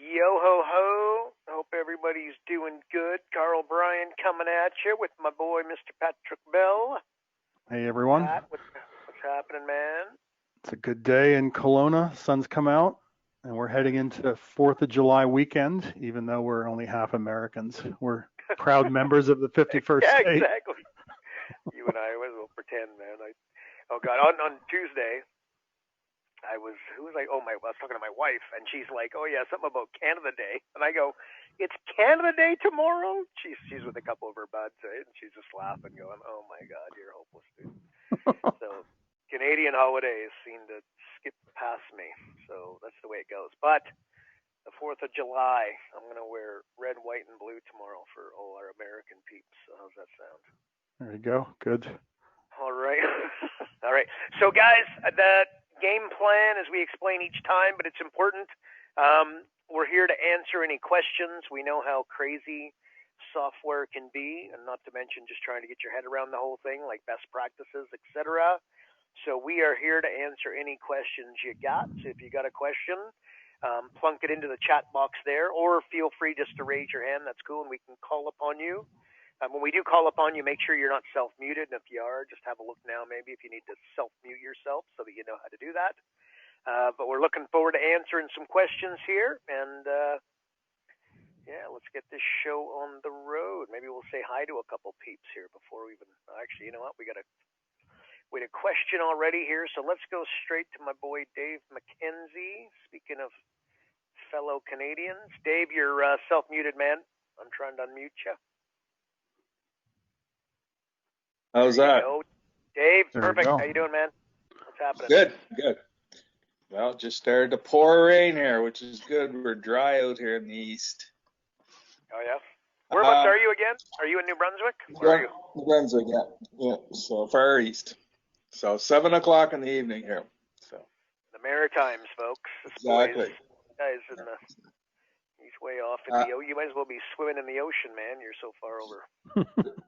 Yo ho ho. Hope everybody's doing good. Carl Bryan coming at you with my boy Mr. Patrick Bell. Hey everyone. Pat, what's happening, man? It's a good day in Kelowna. Sun's come out and we're heading into 4th of July weekend, even though we're only half Americans. We're proud members of the 51st yeah, state. Exactly. You and I will pretend, man. Oh God, on Tuesday, I was I was talking to my wife, and she's like, "Oh yeah, something about Canada Day," and I go, "It's Canada Day tomorrow." She's with a couple of her buds, right? And she's just laughing, going, "Oh my God, you're hopeless, dude." So Canadian holidays seem to skip past me, so that's the way it goes. But the 4th of July, I'm gonna wear red, white, and blue tomorrow for all our American peeps. So how's that sound? There you go. Good. All right. All right. So guys, the game plan as we explain each time, but it's important. We're here to answer any questions. We know how crazy software can be, and not to mention just trying to get your head around the whole thing, like best practices, etc. So we are here to answer any questions you got. So if you got a question, plunk it into the chat box there, or feel free just to raise your hand. That's cool, and we can call upon you. When we do call upon you, make sure you're not self-muted. And if you are, just have a look now maybe if you need to self-mute yourself so that you know how to do that. But we're looking forward to answering some questions here. And, let's get this show on the road. Maybe we'll say hi to a couple peeps here before we even – actually, you know what? We had a question already here. So let's go straight to my boy Dave McKenzie. Speaking of fellow Canadians. Dave, you're self-muted, man. I'm trying to unmute you. How's that? Dave, perfect. How you doing, man? What's happening? Good. Well, just started to pour rain here, which is good. We're dry out here in the east. Oh, yeah? Whereabouts are you again? Are you in New Brunswick? Where are you? New Brunswick, yeah. So far east. So 7 o'clock in the evening here. So the Maritimes, folks. Exactly. Guys he's way off in the you might as well be swimming in the ocean, man. You're so far over.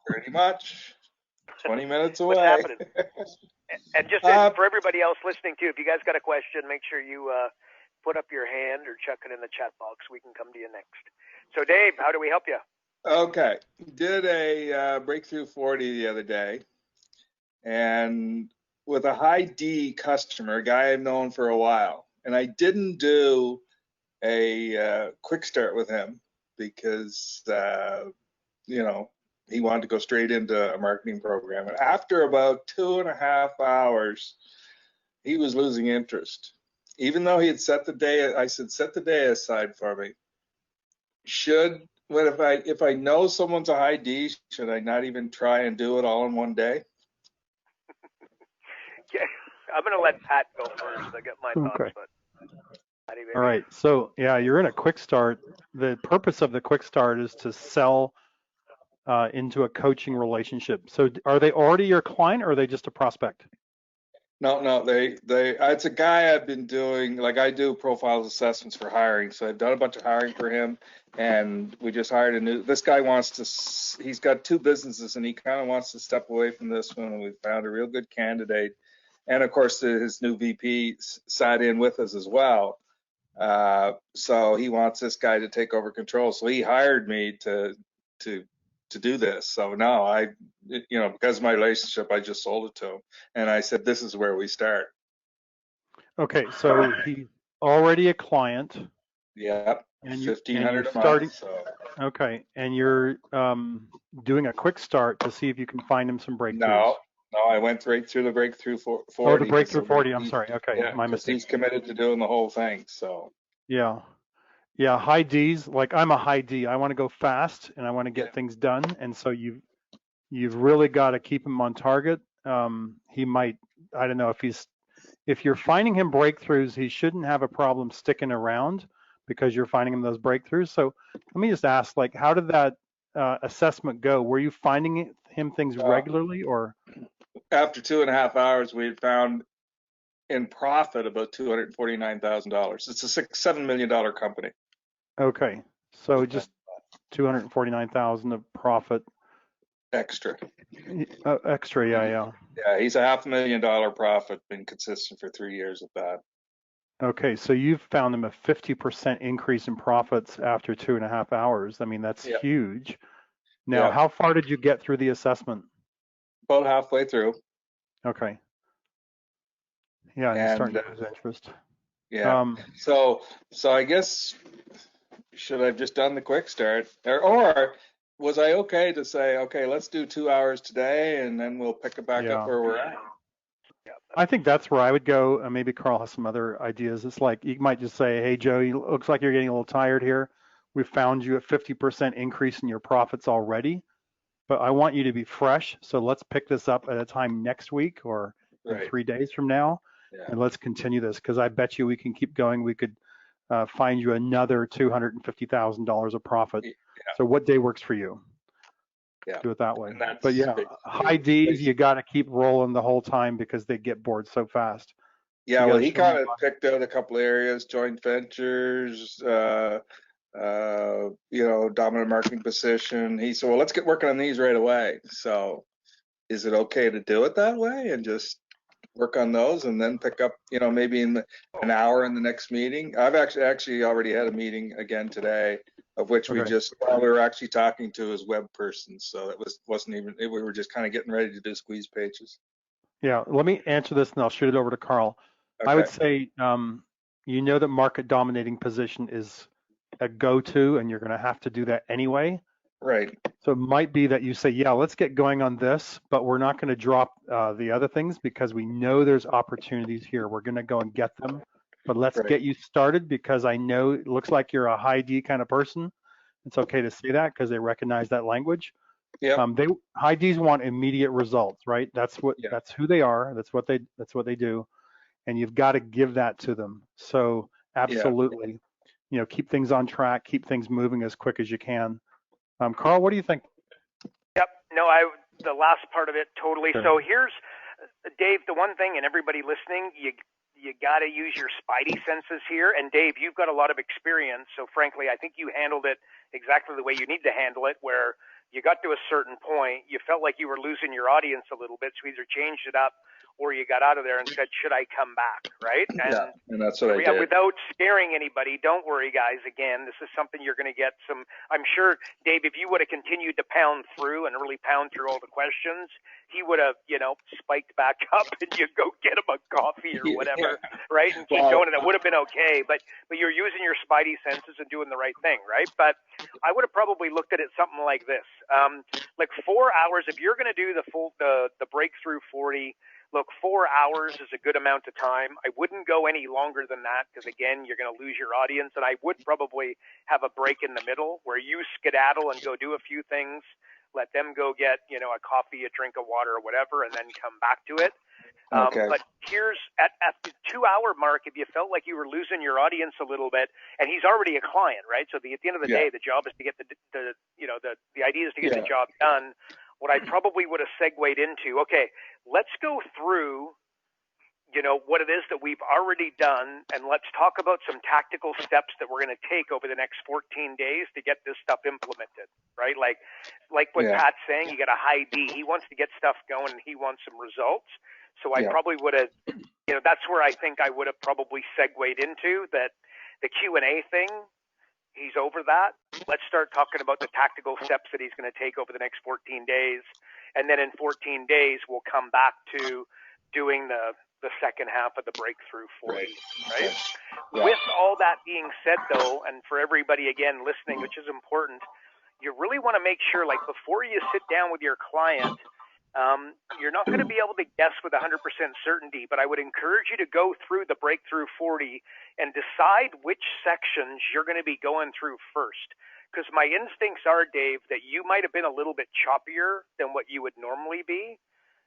Pretty much. 20 minutes away. What's happening? And just for everybody else listening too, if you guys got a question, make sure you put up your hand or chuck it in the chat box. We can come to you next. So Dave, how do we help you? Okay. Did a breakthrough 40 the other day, and with a high D customer, a guy I've known for a while, and I didn't do a quick start with him because he wanted to go straight into a marketing program. And after about 2.5 hours, he was losing interest. Even though he had set the day, I said, set the day aside for me. If I know someone's a high D, should I not even try and do it all in one day? Yeah, I'm going to let Pat go first. I get my thoughts, Okay. But all right. So, yeah, you're in a quick start. The purpose of the quick start is to sell into a coaching relationship. So are they already your client or are they just a prospect? No, it's a guy I've been doing, like I do profiles assessments for hiring. So I've done a bunch of hiring for him, and we just hired this guy he's got 2 businesses and he kind of wants to step away from this one, and we found a real good candidate. And of course, his new VP sat in with us as well. So he wants this guy to take over control. So he hired me to do this. So now because of my relationship, I just sold it to him, and I said, this is where we start. Okay, so he's already a client. Yeah, and $1,500 a month. So. Okay, and you're doing a quick start to see if you can find him some breakthroughs. No, I went right through the breakthrough 40. Oh, the breakthrough 40. I'm sorry. Okay, yeah, my mistake. He's committed to doing the whole thing. So. Yeah, high D's. Like I'm a high D. I want to go fast and I want to get things done. And so you've really got to keep him on target. He might. I don't know if you're finding him breakthroughs, he shouldn't have a problem sticking around because you're finding him those breakthroughs. So let me just ask, like, how did that assessment go? Were you finding him things regularly, or? After 2.5 hours, we had found in profit about $249,000. It's a $7 million company. Okay, so just 249,000 of profit. Extra. Extra, yeah. Yeah, he's a $500,000 profit, been consistent for 3 years at that. Okay, so you've found them a 50% increase in profits after 2.5 hours. I mean, that's Yeah, huge. Now, yeah, how far did you get through the assessment? about halfway through, Okay. Yeah, and you're and starting to lose interest. yeah. Um, So I guess should I have just done the quick start, or was I okay to say, okay, let's do 2 hours today, and then we'll pick it back up yeah. where we're at? Yeah. I think that's where I would go. Maybe Carl has some other ideas. It's like you might just say, "Hey, Joe, you looks like you're getting a little tired here. We found you a 50% increase in your profits already, but I want you to be fresh. So let's pick this up at a time next week or in Right. 3 days from now, Yeah. and let's continue this because I bet you we can keep going. We could find you another $250,000 of profit. Yeah. So what day works for you? Yeah. Do it that way. And But that's yeah, high basically, D's, you got to keep rolling the whole time because they get bored so fast. yeah. You got Well, to he show them. kind of picked out a couple areas: joint ventures, dominant marketing position. He said, well, let's get working on these right away. So is it okay to do it that way and just work on those and then pick up, maybe in an hour in the next meeting? I've actually already had a meeting again today, of which Okay. we were actually talking to his web person. So wasn't even, we were just kind of getting ready to do squeeze pages. Yeah. Let me answer this and I'll shoot it over to Carl. I would Okay. say, that market dominating position is a go-to and you're going to have to do that anyway. Right. So it might be that you say, yeah, let's get going on this, but we're not going to drop the other things because we know there's opportunities here. We're going to go and get them, but let's Right. get you started because I know it looks like you're a high D kind of person. It's okay to say that because they recognize that language. Yep. They high Ds want immediate results, right? Yeah. That's who they are. That's what they do, and you've got to give that to them. So Yeah. absolutely, keep things on track, keep things moving as quick as you can. Carl, what do you think? Yep. No, the last part of it totally. Sure. So here's Dave. The one thing, and everybody listening, you got to use your spidey senses here. And Dave, you've got a lot of experience, so frankly, I think you handled it exactly the way you need to handle it. Where you got to a certain point, you felt like you were losing your audience a little bit, so either changed it up or you got out of there and said, should I come back? Right? Yeah. And And that's what I did. without scaring anybody, don't worry, guys. Again, this is something you're going to get some. I'm sure, Dave, if you would have continued to pound through and really pound through all the questions, he would have, spiked back up and you go get him a coffee or whatever, right? And keep going, and it would have been okay. But you're using your spidey senses and doing the right thing, right? But I would have probably looked at it something like this: like 4 hours. If you're going to do the breakthrough 40. Look, 4 hours is a good amount of time. I wouldn't go any longer than that because, again, you're going to lose your audience. And I would probably have a break in the middle where you skedaddle and go do a few things, let them go get, a coffee, a drink of water, or whatever, and then come back to it. Okay. But here's at the 2 hour mark, if you felt like you were losing your audience a little bit, and he's already a client, right? So at the end of the day, the job is to get the idea is to get the job done. What I probably would have segued into, okay, let's go through, what it is that we've already done, and let's talk about some tactical steps that we're going to take over the next 14 days to get this stuff implemented, right? Like what Pat's saying, you got a high D. He wants to get stuff going and he wants some results. So I probably would have, that's where I think I would have probably segued into that. The Q&A thing, he's over that. Let's start talking about the tactical steps that he's going to take over the next 14 days. And then in 14 days, we'll come back to doing the second half of the breakthrough 40, right? Yeah. With all that being said, though, and for everybody, again, listening, which is important, you really want to make sure, like, before you sit down with your client, you're not going to be able to guess with 100% certainty, but I would encourage you to go through the breakthrough 40 and decide which sections you're going to be going through first. Because my instincts are, Dave, that you might have been a little bit choppier than what you would normally be,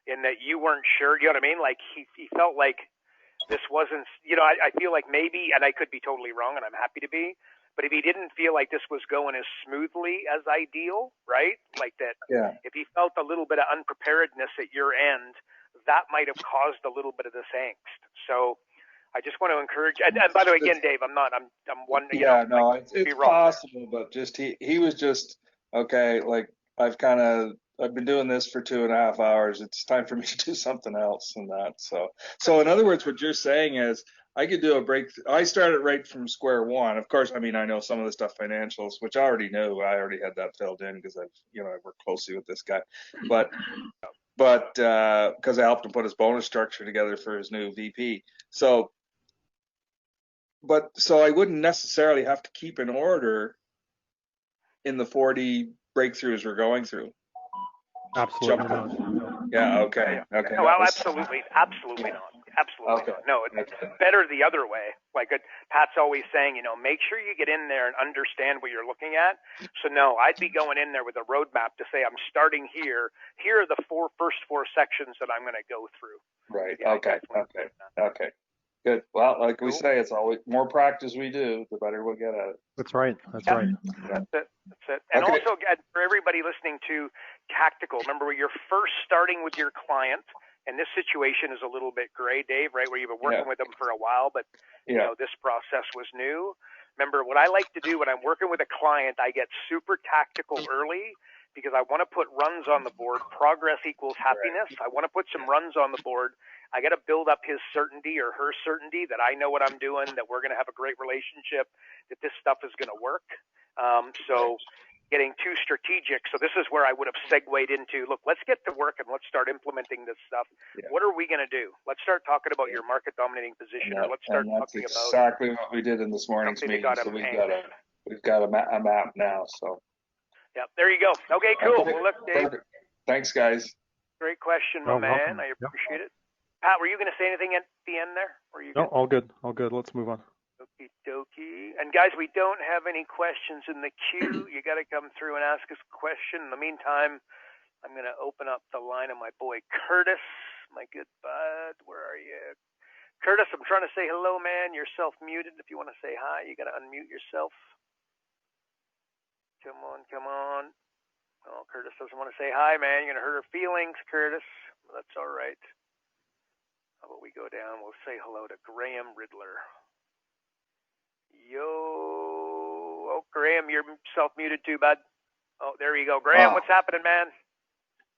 in that you weren't sure. You know what I mean? Like he felt like this wasn't, I feel like maybe, and I could be totally wrong, and I'm happy to be, but if he didn't feel like this was going as smoothly as ideal, right? Like that, if he felt a little bit of unpreparedness at your end, that might have caused a little bit of this angst. So I just want to encourage, and by the way, again, Dave, I'm one, no, it's possible, but just he was just, okay, like I've been doing this for 2.5 hours. It's time for me to do something else and that. So in other words, what you're saying is I could do a breakthrough. I started right from square one. Of course, I mean, I know some of the stuff financials, which I already knew. I already had that filled in because I worked closely with this guy. But because I helped him put his bonus structure together for his new VP. So I wouldn't necessarily have to keep an order in the 40 breakthroughs we're going through. Absolutely not. Yeah. Okay. Okay. No, well, absolutely not. Absolutely Okay. not. No, it's better the other way. Like Pat's always saying, make sure you get in there and understand what you're looking at. So no, I'd be going in there with a roadmap to say I'm starting here. Here are the first four sections that I'm going to go through. Right. Yeah, Okay. Good. Well, like we say, it's always more practice we do, the better we'll get at it. That's right. That's Yeah. right. That's it. And also, for everybody listening to tactical, remember when you're first starting with your client, and this situation is a little bit gray, Dave, right, where you've been working with them for a while, but this process was new. Remember, what I like to do when I'm working with a client, I get super tactical early because I want to put runs on the board. Progress equals happiness. I want to put some runs on the board. I got to build up his certainty or her certainty that I know what I'm doing, that we're going to have a great relationship, that this stuff is going to work. So getting too strategic. So this is where I would have segued into, look, let's get to work and let's start implementing this stuff. Yeah. What are we going to do? Let's start talking about your market dominating position, or let's start talking about exactly what we did in this morning's meeting. So we've got a map now. So yeah, there you go. Okay, cool. Well, look, Dave. Perfect. Thanks, guys. Great question, my man. Welcome. I appreciate it. Pat, were you going to say anything at the end there? No, all good. All good. Let's move on. Okie dokie. And guys, we don't have any questions in the queue. You got to come through and ask us a question. In the meantime, I'm going to open up the line of my boy Curtis, my good bud. Where are you? Curtis, I'm trying to say hello, man. You're self-muted. If you want to say hi, you got to unmute yourself. Come on. Oh, Curtis doesn't want to say hi, man. You're going to hurt her feelings, Curtis. Well, that's all right. How about we go down? We'll say hello to Graham Riddler. Yo. Oh, Graham, you're self-muted too, bud. Oh, there you go. Graham, what's happening, man?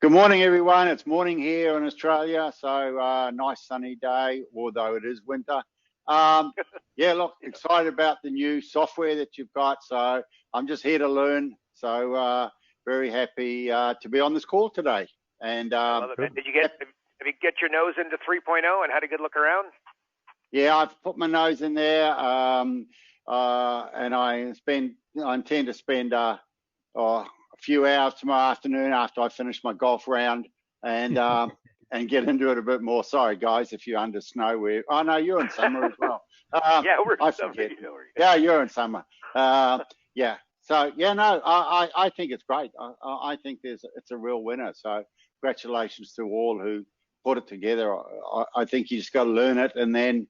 Good morning, everyone. It's morning here in Australia, so nice sunny day, although it is winter. Yeah, look, excited about the new software that you've got, so I'm just here to learn. So very happy to be on this call today. And I love it, man. Did you get your nose into 3.0 and had a good look around? Yeah, I've put my nose in there, and I intend to spend a few hours tomorrow afternoon after I finish my golf round and and get into it a bit more. Sorry, guys, if you're under snow. Oh no, you're in summer as well. Yeah, we're in summer. Yeah, you're in summer. Yeah. So yeah, no, I think it's great. I think it's a real winner. So congratulations to all who put it together. I think you just got to learn it and then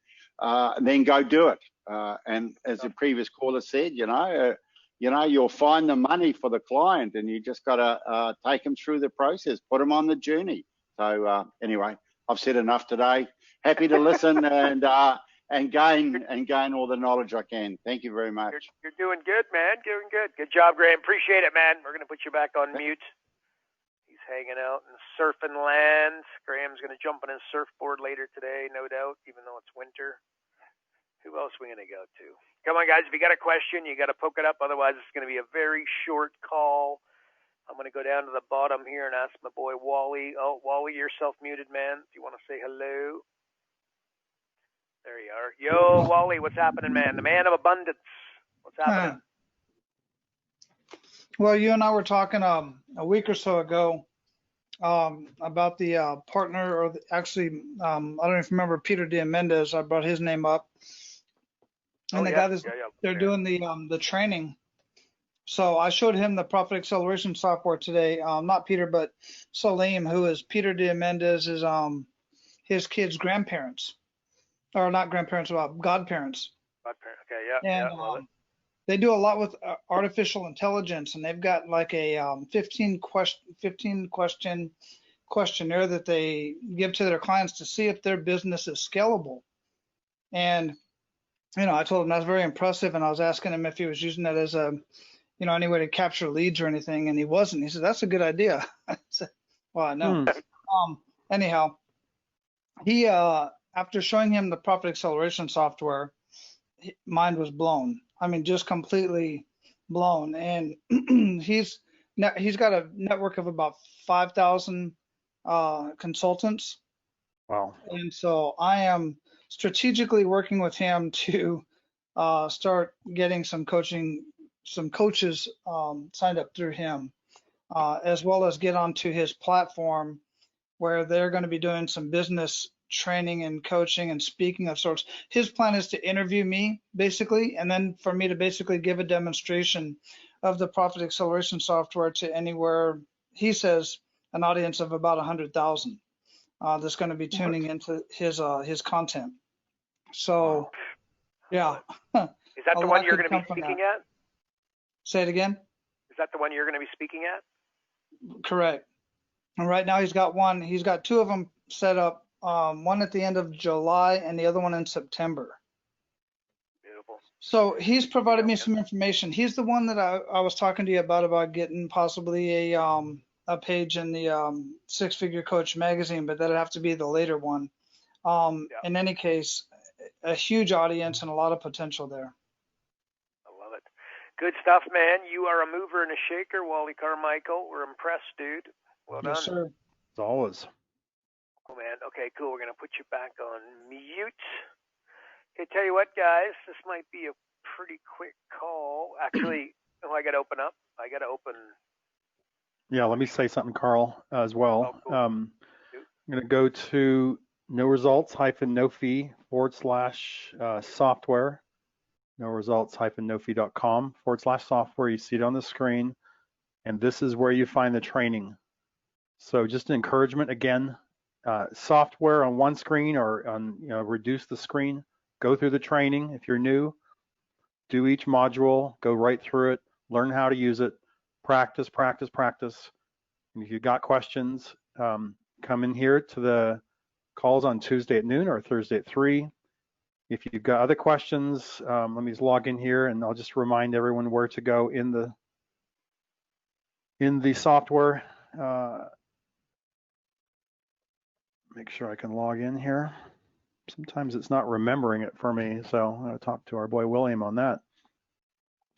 go do it. And as the previous caller said, you'll find the money for the client, and you just got to take them through the process, put them on the journey. So anyway, I've said enough today. Happy to listen and gain all the knowledge I can. Thank you very much. You're doing good, man. Doing good. Good job, Graham. Appreciate it, man. We're gonna put you back on mute. He's hanging out in surfing land. Graham's gonna jump on his surfboard later today, no doubt, even though it's winter. Who else are we gonna go to? Come on, guys. If you got a question, you got to poke it up. Otherwise, it's going to be a very short call. I'm going to go down to the bottom here and ask my boy Wally. Oh, Wally, you're self-muted, man. If you want to say hello. There you are. Yo, Wally, what's happening, man? The man of abundance. What's happening? Well, you and I were talking a week or so ago about the partner, or I don't even remember Peter Diamandis. I brought his name up. And they're doing the training. So I showed him the profit acceleration software today. Not Peter, but Salim, who is Peter Diamandis, is his kids' grandparents, or not grandparents, but godparents. Godparents. Okay, yeah. And they do a lot with artificial intelligence, and they've got like a 15 question questionnaire that they give to their clients to see if their business is scalable. And I told him that's very impressive, and I was asking him if he was using that as any way to capture leads or anything, and he wasn't. He said, that's a good idea. I said, well, I know. Anyhow, he after showing him the profit acceleration software, mind was blown. I mean, just completely blown. And he's got a network of about 5,000 consultants. Wow. And so I am strategically working with him to start getting some coaches signed up through him, as well as get onto his platform where they're going to be doing some business training and coaching and speaking of sorts. His plan is to interview me basically, and then for me to basically give a demonstration of the profit acceleration software to anywhere, he says, an audience of about 100,000 that's going to be tuning into his content. So, yeah. Is that the one you're going to be speaking at? Say it again. Is that the one you're going to be speaking at? Correct. And right now he's got two of them set up, one at the end of July and the other one in September. Beautiful. So he's provided me some information. He's the one that I was talking to you about getting possibly a page in the Six Figure Coach magazine, but that'd have to be the later one. In any case, a huge audience and a lot of potential there. I love it. Good stuff, man. You are a mover and a shaker, Wally Carmichael. We're impressed, dude. Well done. Yes, sir. As always. Oh, man. Okay, cool. We're going to put you back on mute. Okay, tell you what, guys, this might be a pretty quick call. Actually, I got to open up. I got to open. Yeah, let me say something, Carl, as well. Oh, cool. I'm going to go to no results-no fee / software, no results-no fee.com / software. You see it on the screen, and this is where you find the training. So just an encouragement again, software on one screen or on, reduce the screen, go through the training. If you're new, do each module, go right through it, learn how to use it, practice. And if you've got questions, come in here to the calls on Tuesday at noon or Thursday at 3. If you've got other questions, let me just log in here and I'll just remind everyone where to go in the software. Make sure I can log in here. Sometimes it's not remembering it for me, so I'm going to talk to our boy William on that.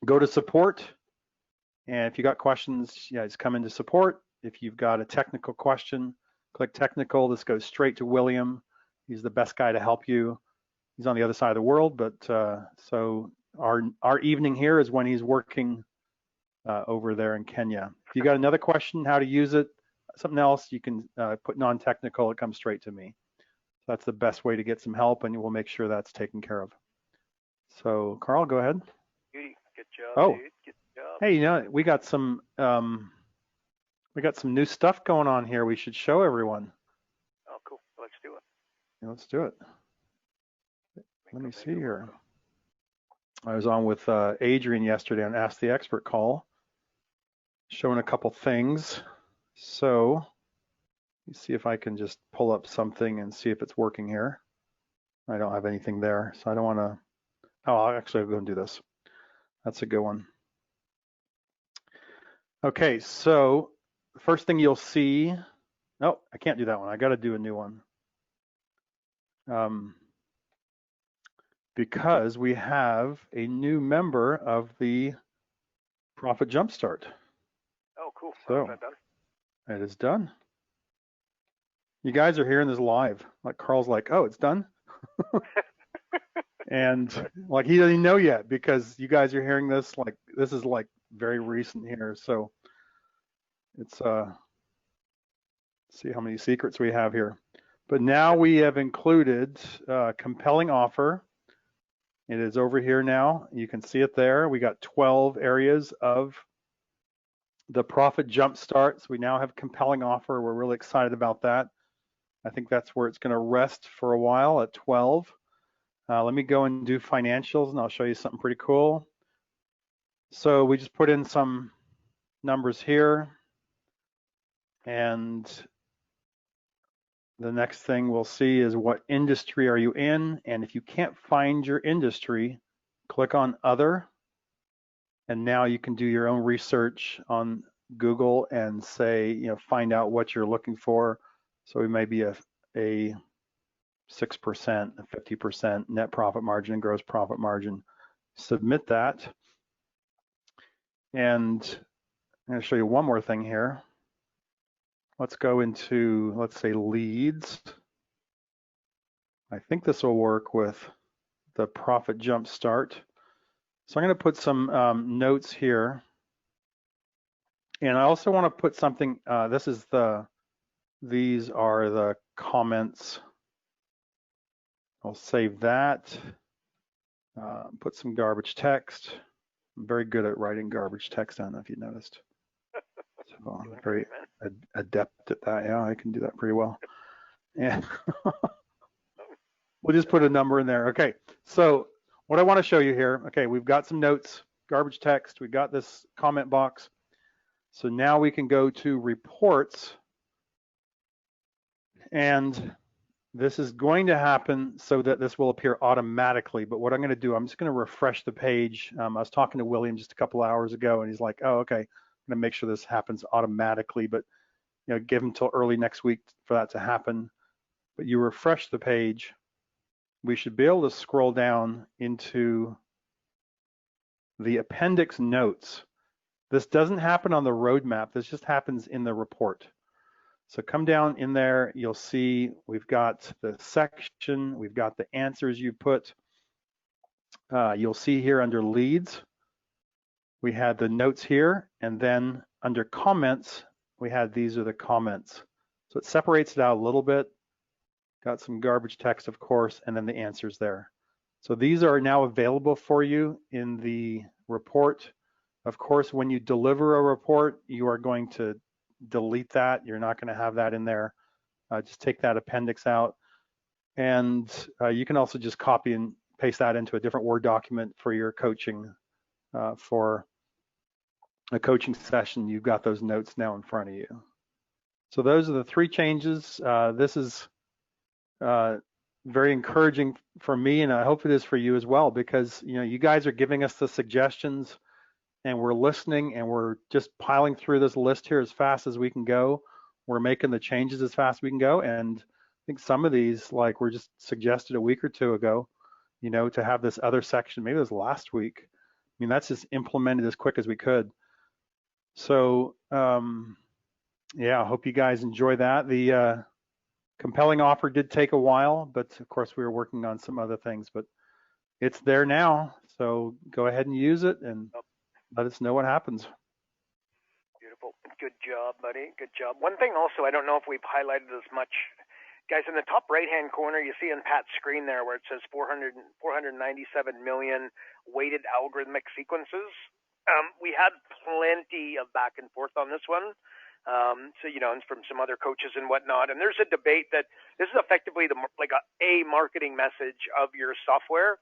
Go to support, and if you got questions, just come into support. If you've got a technical question, click technical. This goes straight to William. He's the best guy to help you. He's on the other side of the world, but so our evening here is when he's working over there in Kenya. If you got another question, how to use it, something else, you can put non-technical. It comes straight to me. So that's the best way to get some help, and we'll make sure that's taken care of. So, Carl, go ahead. Beauty. Good job, dude. Good job. Hey, we got some new stuff going on here. We should show everyone. Oh, cool. Let's do it. Yeah, let's do it. Let me see here. I was on with Adrian yesterday on Ask the Expert call, showing a couple things. So let me see if I can just pull up something and see if it's working here. I don't have anything there, so I don't want to. Oh, I'll go and do this. That's a good one. Okay, so the first thing you'll see. No, I can't do that one. I got to do a new one. Because we have a new member of the Profit Jumpstart. Oh, cool. So is that done? It is done. You guys are hearing this live. Like Carl's like, oh, it's done. And like he doesn't know yet because you guys are hearing this. Like this is like very recent here. So it's see how many secrets we have here. But now we have included a compelling offer. It is over here now. You can see it there. We got 12 areas of the Profit Jumpstart. So we now have compelling offer. We're really excited about that. I think that's where it's going to rest for a while at 12. Let me go and do financials, and I'll show you something pretty cool. So we just put in some numbers here, and the next thing we'll see is what industry are you in, and if you can't find your industry, click on Other, and now you can do your own research on Google and say, find out what you're looking for. So we may be a 6%, 50% net profit margin and gross profit margin. Submit that. And I'm going to show you one more thing here. Let's go into, let's say, leads. I think this will work with the profit jump start. So I'm going to put some notes here. And I also want to put something, these are the comments. I'll save that. Put some garbage text. I'm very good at writing garbage text. I don't know if you noticed. So I'm very adept at that. Yeah, I can do that pretty well. And we'll just put a number in there. Okay, so what I want to show you here, okay, we've got some notes, garbage text, we've got this comment box. So now we can go to reports, and this is going to happen so that this will appear automatically. But what I'm going to do, I'm just going to refresh the page. I was talking to William just a couple hours ago, and he's like, oh, okay, I'm going to make sure this happens automatically, but give him till early next week for that to happen. But you refresh the page, we should be able to scroll down into the appendix notes. This doesn't happen on the roadmap. This just happens in the report. So come down in there, you'll see we've got the section, we've got the answers you put. You'll see here under leads, we had the notes here, and then under comments, we had these are the comments. So it separates it out a little bit. Got some garbage text, of course, and then the answers there. So these are now available for you in the report. Of course, when you deliver a report, you are going to delete that. You're not going to have that in there. Just take that appendix out. And you can also just copy and paste that into a different Word document for your coaching, for a coaching session. You've got those notes now in front of you. So those are the three changes. This is very encouraging for me, and I hope it is for you as well, because you guys are giving us the suggestions, and we're listening, and we're just piling through this list here as fast as we can go. We're making the changes as fast as we can go, and I think some of these, like were just suggested a week or two ago, to have this other section. Maybe it was last week. I mean, that's just implemented as quick as we could. So yeah, I hope you guys enjoy that. The compelling offer did take a while, but of course we were working on some other things, but it's there now. So go ahead and use it and let us know what happens. Beautiful. Good job, buddy. Good job. One thing also, I don't know if we've highlighted as much. Guys, in the top right-hand corner, you see on Pat's screen there where it says 497 million weighted algorithmic sequences. We had plenty of back and forth on this one. So, and from some other coaches and whatnot. And there's a debate that this is effectively like a marketing message of your software.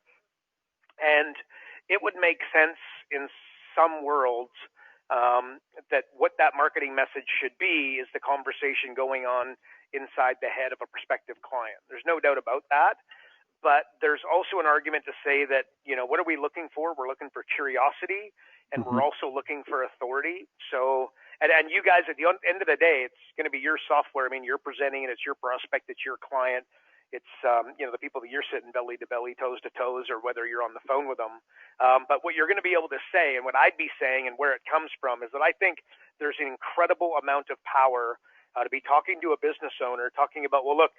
And it would make sense in some worlds that what that marketing message should be is the conversation going on inside the head of a prospective client. There's no doubt about that. But there's also an argument to say that, what are we looking for? We're looking for curiosity, and we're also looking for authority. So, and you guys, at the end of the day, it's going to be your software. I mean, you're presenting it. It's your prospect. It's your client. It's, the people that you're sitting belly to belly, toes to toes, or whether you're on the phone with them. But what you're going to be able to say, and what I'd be saying and where it comes from, is that I think there's an incredible amount of power to be talking to a business owner, talking about, well, look,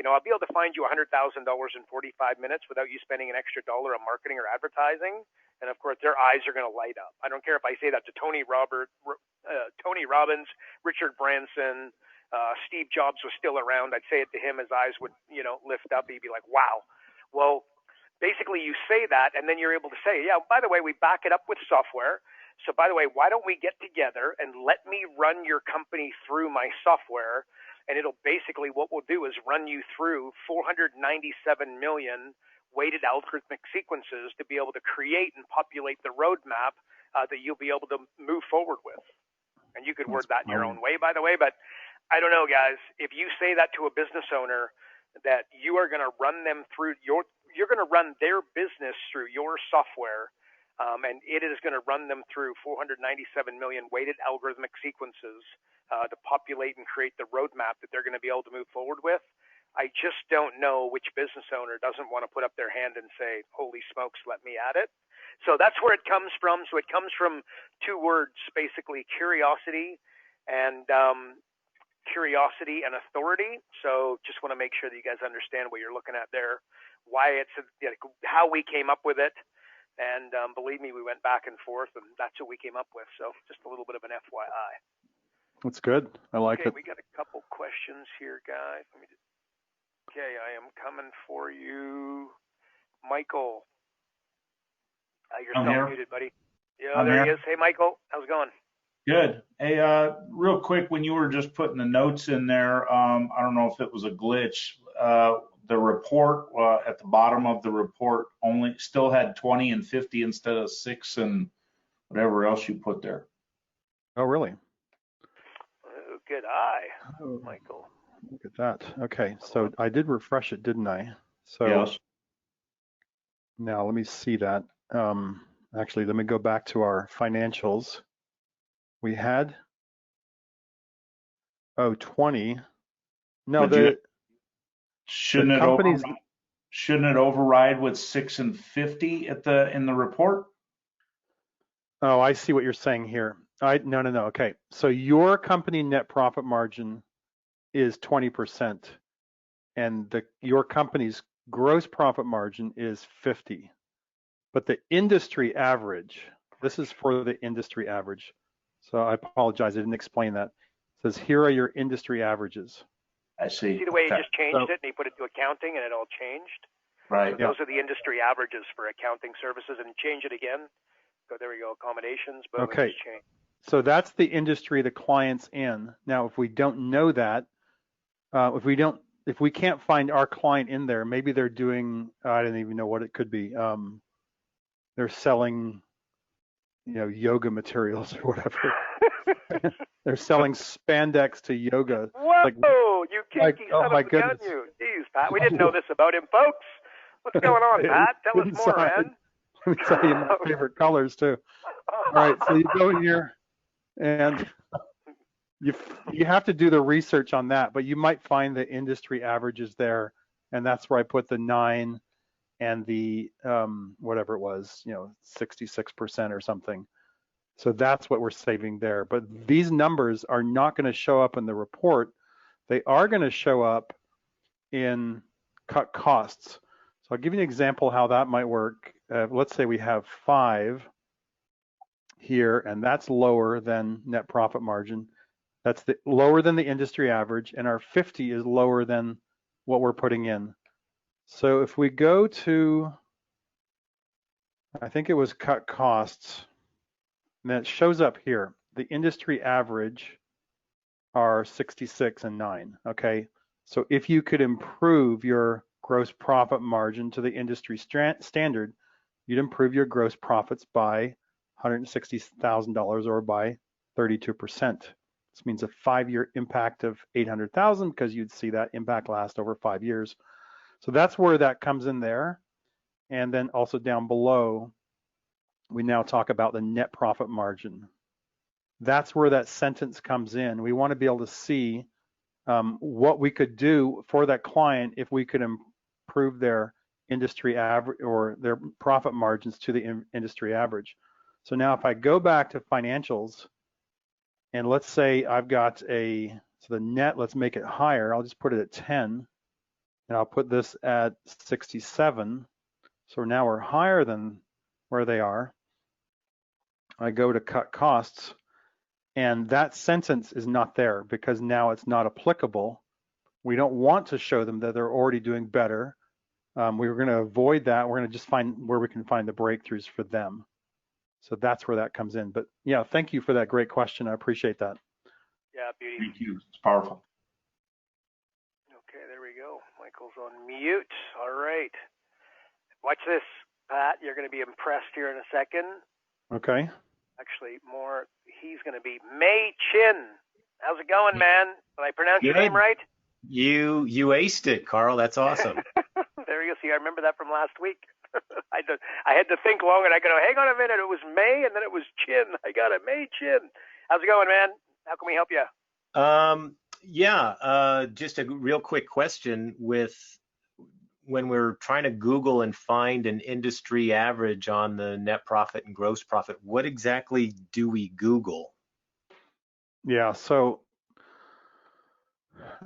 I'll be able to find you $100,000 in 45 minutes without you spending an extra dollar on marketing or advertising. And of course, their eyes are going to light up. I don't care if I say that to Tony Robbins, Richard Branson, Steve Jobs was still around. I'd say it to him. His eyes would, lift up. He'd be like, wow. Well, basically you say that, and then you're able to say, yeah, by the way, we back it up with software. So by the way, why don't we get together and let me run your company through my software? And it'll basically, what we'll do is run you through 497 million weighted algorithmic sequences to be able to create and populate the roadmap that you'll be able to move forward with. And you could word that in your own way, by the way, but I don't know, guys, if you say that to a business owner, that you are going to run them through you're going to run their business through your software, and it is going to run them through 497 million weighted algorithmic sequences to populate and create the roadmap that they're going to be able to move forward with. I just don't know which business owner doesn't want to put up their hand and say, holy smokes, let me at it. So that's where it comes from. So it comes from two words, basically curiosity and authority. So just want to make sure that you guys understand what you're looking at there, why it's, how we came up with it. And believe me, we went back and forth, and that's what we came up with. So just a little bit of an FYI. That's good. I like it. We got a couple questions here, guys. Okay, I am coming for you. Michael. You're still muted, buddy. Yeah, there he is. Hey, Michael. How's it going? Good. Hey, real quick, when you were just putting the notes in there, I don't know if it was a glitch. The report at the bottom of the report only still had 20 and 50 instead of 6 and whatever else you put there. Oh, really? Oh, good eye, Michael. Look at that. Okay, so I did refresh it, didn't I? So yes. Now let me see that. Actually, let me go back to our financials. We had 20. No, shouldn't it override with 6 and 50 in the report? Oh, I see what you're saying here. No. Okay, so your company net profit margin is 20%, and your company's gross profit margin is 50. But the industry average, this is for the industry average. So I apologize, I didn't explain that. It says here are your industry averages. I see. See the way he just changed it and he put it to accounting and it all changed? Right. So those are the industry averages for accounting services, and change it again. So there we go, accommodations. But okay. So that's the industry the client's in. Now, if we don't know that, if we can't find our client in there, maybe they're doing, I don't even know what it could be. They're selling, yoga materials or whatever. They're selling spandex to yoga. Whoa, you kinky son of a gun, you. Jeez, Pat, we didn't know this about him, folks. What's going on, Pat? Tell us more, man. Let me tell you my favorite colors, too. All right, so you go in here, and you have to do the research on that, but you might find the industry averages there, and that's where I put the 9 and the whatever it was, 66% or something. So that's what we're saving there. But these numbers are not going to show up in the report. They are going to show up in cut costs. So I'll give you an example how that might work. Let's say we have 5 here, and that's lower than net profit margin. That's lower than the industry average, and our 50 is lower than what we're putting in. So if we go to, I think it was cut costs, and then it shows up here. The industry average are 66 and 9, okay? So if you could improve your gross profit margin to the industry standard, you'd improve your gross profits by $160,000 or by 32%. This means a 5-year impact of $800,000 because you'd see that impact last over 5 years. So that's where that comes in there. And then also down below, we now talk about the net profit margin. That's where that sentence comes in. We want to be able to see what we could do for that client if we could improve their industry average or their profit margins to the industry average. So now if I go back to financials, and let's say I've got so the net, let's make it higher. I'll just put it at 10, and I'll put this at 67. So now we're higher than where they are. I go to cut costs, and that sentence is not there because now it's not applicable. We don't want to show them that they're already doing better. We're going to avoid that. We're going to just find where we can find the breakthroughs for them. So that's where that comes in. But yeah, thank you for that great question. I appreciate that. Yeah, beauty. Thank you. It's powerful. Okay, there we go. Michael's on mute. All right. Watch this, Pat. You're going to be impressed here in a second. Okay. Actually, he's going to be Mei Chin. How's it going, man? Did I pronounce your name right? You aced it, Carl. That's awesome. There you go. See, I remember that from last week. I had to think long, and I go, hang on a minute. It was May, and then it was Chin. I got it, Mei Chin. How's it going, man? How can we help you? Yeah, just a real quick question with when we're trying to Google and find an industry average on the net profit and gross profit, what exactly do we Google? Yeah. So,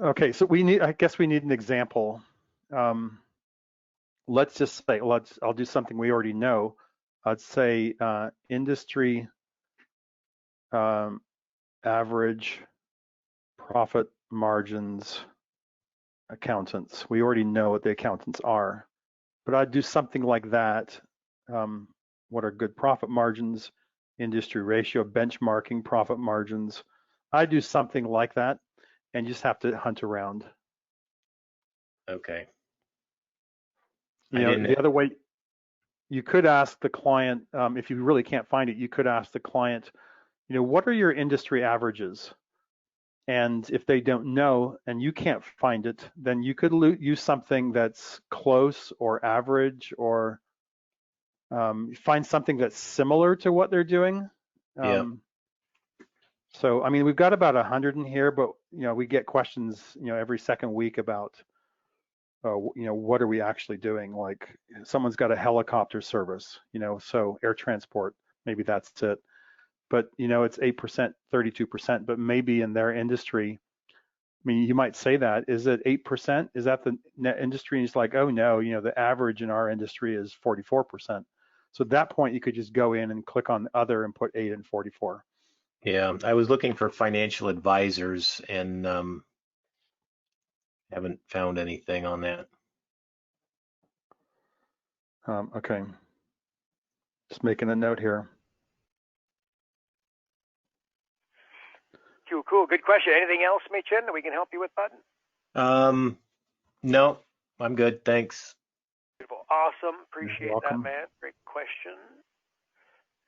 okay. So I guess we need an example. Let's just say, I'll do something we already know. Let's say industry average profit margins accountants. We already know what the accountants are, but I'd do something like that. What are good profit margins, industry ratio, benchmarking profit margins. I do something like that and just have to hunt around. Okay. The other way, you could ask the client, if you really can't find it, you could ask the client, what are your industry averages? And if they don't know and you can't find it, then you could use something that's close or average, or find something that's similar to what they're doing. Yeah. So, I mean, we've got about 100 in here, but, we get questions, every second week about, what are we actually doing? Like someone's got a helicopter service, so air transport, maybe that's it. But, it's 8%, 32%, but maybe in their industry, I mean, you might say that, is it 8%? Is that the net industry? And it's like, oh no, the average in our industry is 44%. So at that point, you could just go in and click on other and put 8 and 44. Yeah, I was looking for financial advisors and haven't found anything on that. Okay, just making a note here. Cool. Good question. Anything else, Mei-Chen, that we can help you with, bud? No, I'm good. Thanks. Beautiful. Awesome. Appreciate that, welcome. man. Great question.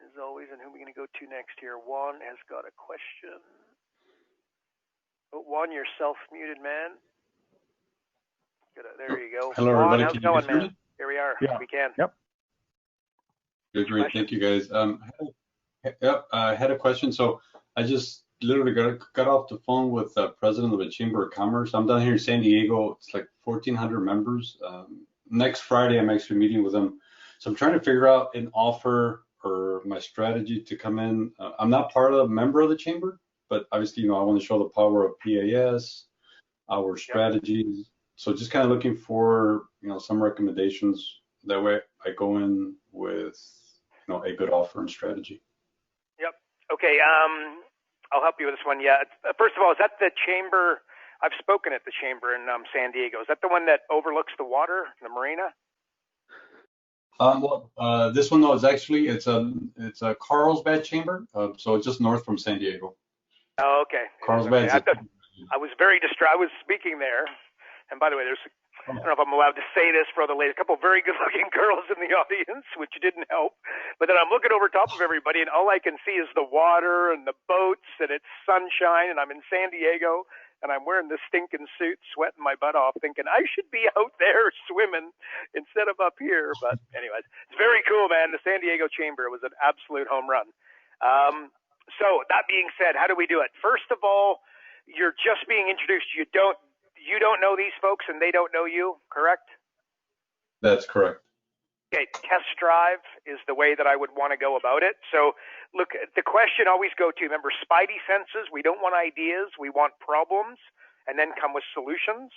As always, and who are we going to go to next here? Juan has got a question. Oh, Juan, you're self-muted, man. There you go. Hello, Juan, everybody. how's it going, man? Here we are. Yeah. We can. Yep. Good, great. Thank you, guys. I had a question. So I just literally got off the phone with the president of the Chamber of Commerce. I'm down here in San Diego. It's like 1,400 members. Next Friday, I'm actually meeting with them. So I'm trying to figure out an offer or my strategy to come in. I'm not part of a member of the chamber, but obviously, I want to show the power of PAS, our strategies. So just kind of looking for, some recommendations. That way I go in with, a good offer and strategy. Yep. Okay. I'll help you with this one. Yeah. First of all, is that the chamber? I've spoken at the chamber in San Diego. Is that the one that overlooks the water, the marina? This one, no, it's a Carlsbad chamber. So it's just north from San Diego. Oh, okay. Carlsbad. Okay. I was very distraught. I was speaking there. And by the way, I don't know if I'm allowed to say this for other ladies, a couple of very good-looking girls in the audience, which didn't help. But then I'm looking over top of everybody, and all I can see is the water and the boats, and it's sunshine, and I'm in San Diego, and I'm wearing this stinking suit, sweating my butt off, thinking I should be out there swimming instead of up here. But anyways, it's very cool, man. The San Diego Chamber was an absolute home run. So that being said, how do we do it? First of all, you're just being introduced. You don't know these folks and they don't know you, correct? That's correct. Okay, test drive is the way that I would want to go about it. So look, the question always go to, remember, spidey senses. We don't want ideas. We want problems and then come with solutions.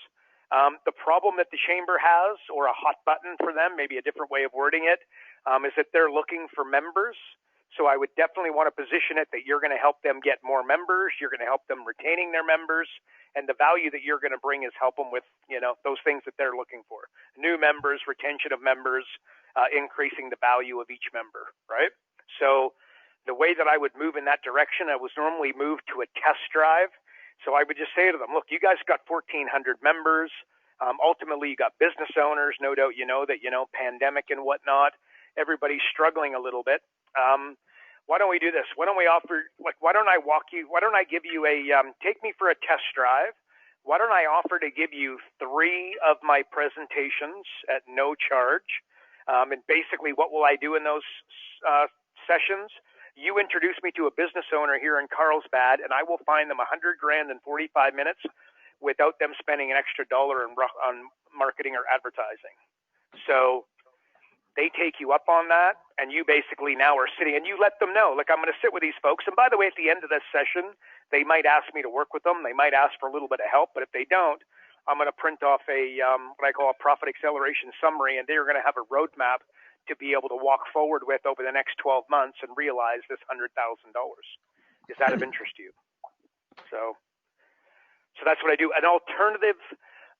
The problem that the chamber has, or a hot button for them, maybe a different way of wording it, is that they're looking for members. So I would definitely want to position it that you're going to help them get more members. You're going to help them retaining their members. And the value that you're going to bring is help them with, those things that they're looking for. New members, retention of members, increasing the value of each member, right? So the way that I would move in that direction, I was normally move to a test drive. So I would just say to them, look, you guys got 1,400 members. Ultimately, you got business owners. No doubt you know that, pandemic and whatnot. Everybody's struggling a little bit. Why don't we do this? Why don't we offer, why don't I give you take me for a test drive? Why don't I offer to give you 3 of my presentations at no charge? And basically what will I do in those sessions? you introduce me to a business owner here in Carlsbad, and I will find them $100,000 in 45 minutes without them spending an extra dollar on marketing or advertising. So they take you up on that, and you basically now are sitting, and you let them know, like, I'm going to sit with these folks. And by the way, at the end of this session, they might ask me to work with them. They might ask for a little bit of help, but if they don't, I'm going to print off a what I call a profit acceleration summary, and they're going to have a roadmap to be able to walk forward with over the next 12 months and realize this $100,000. Is that of interest to you? So that's what I do. An alternative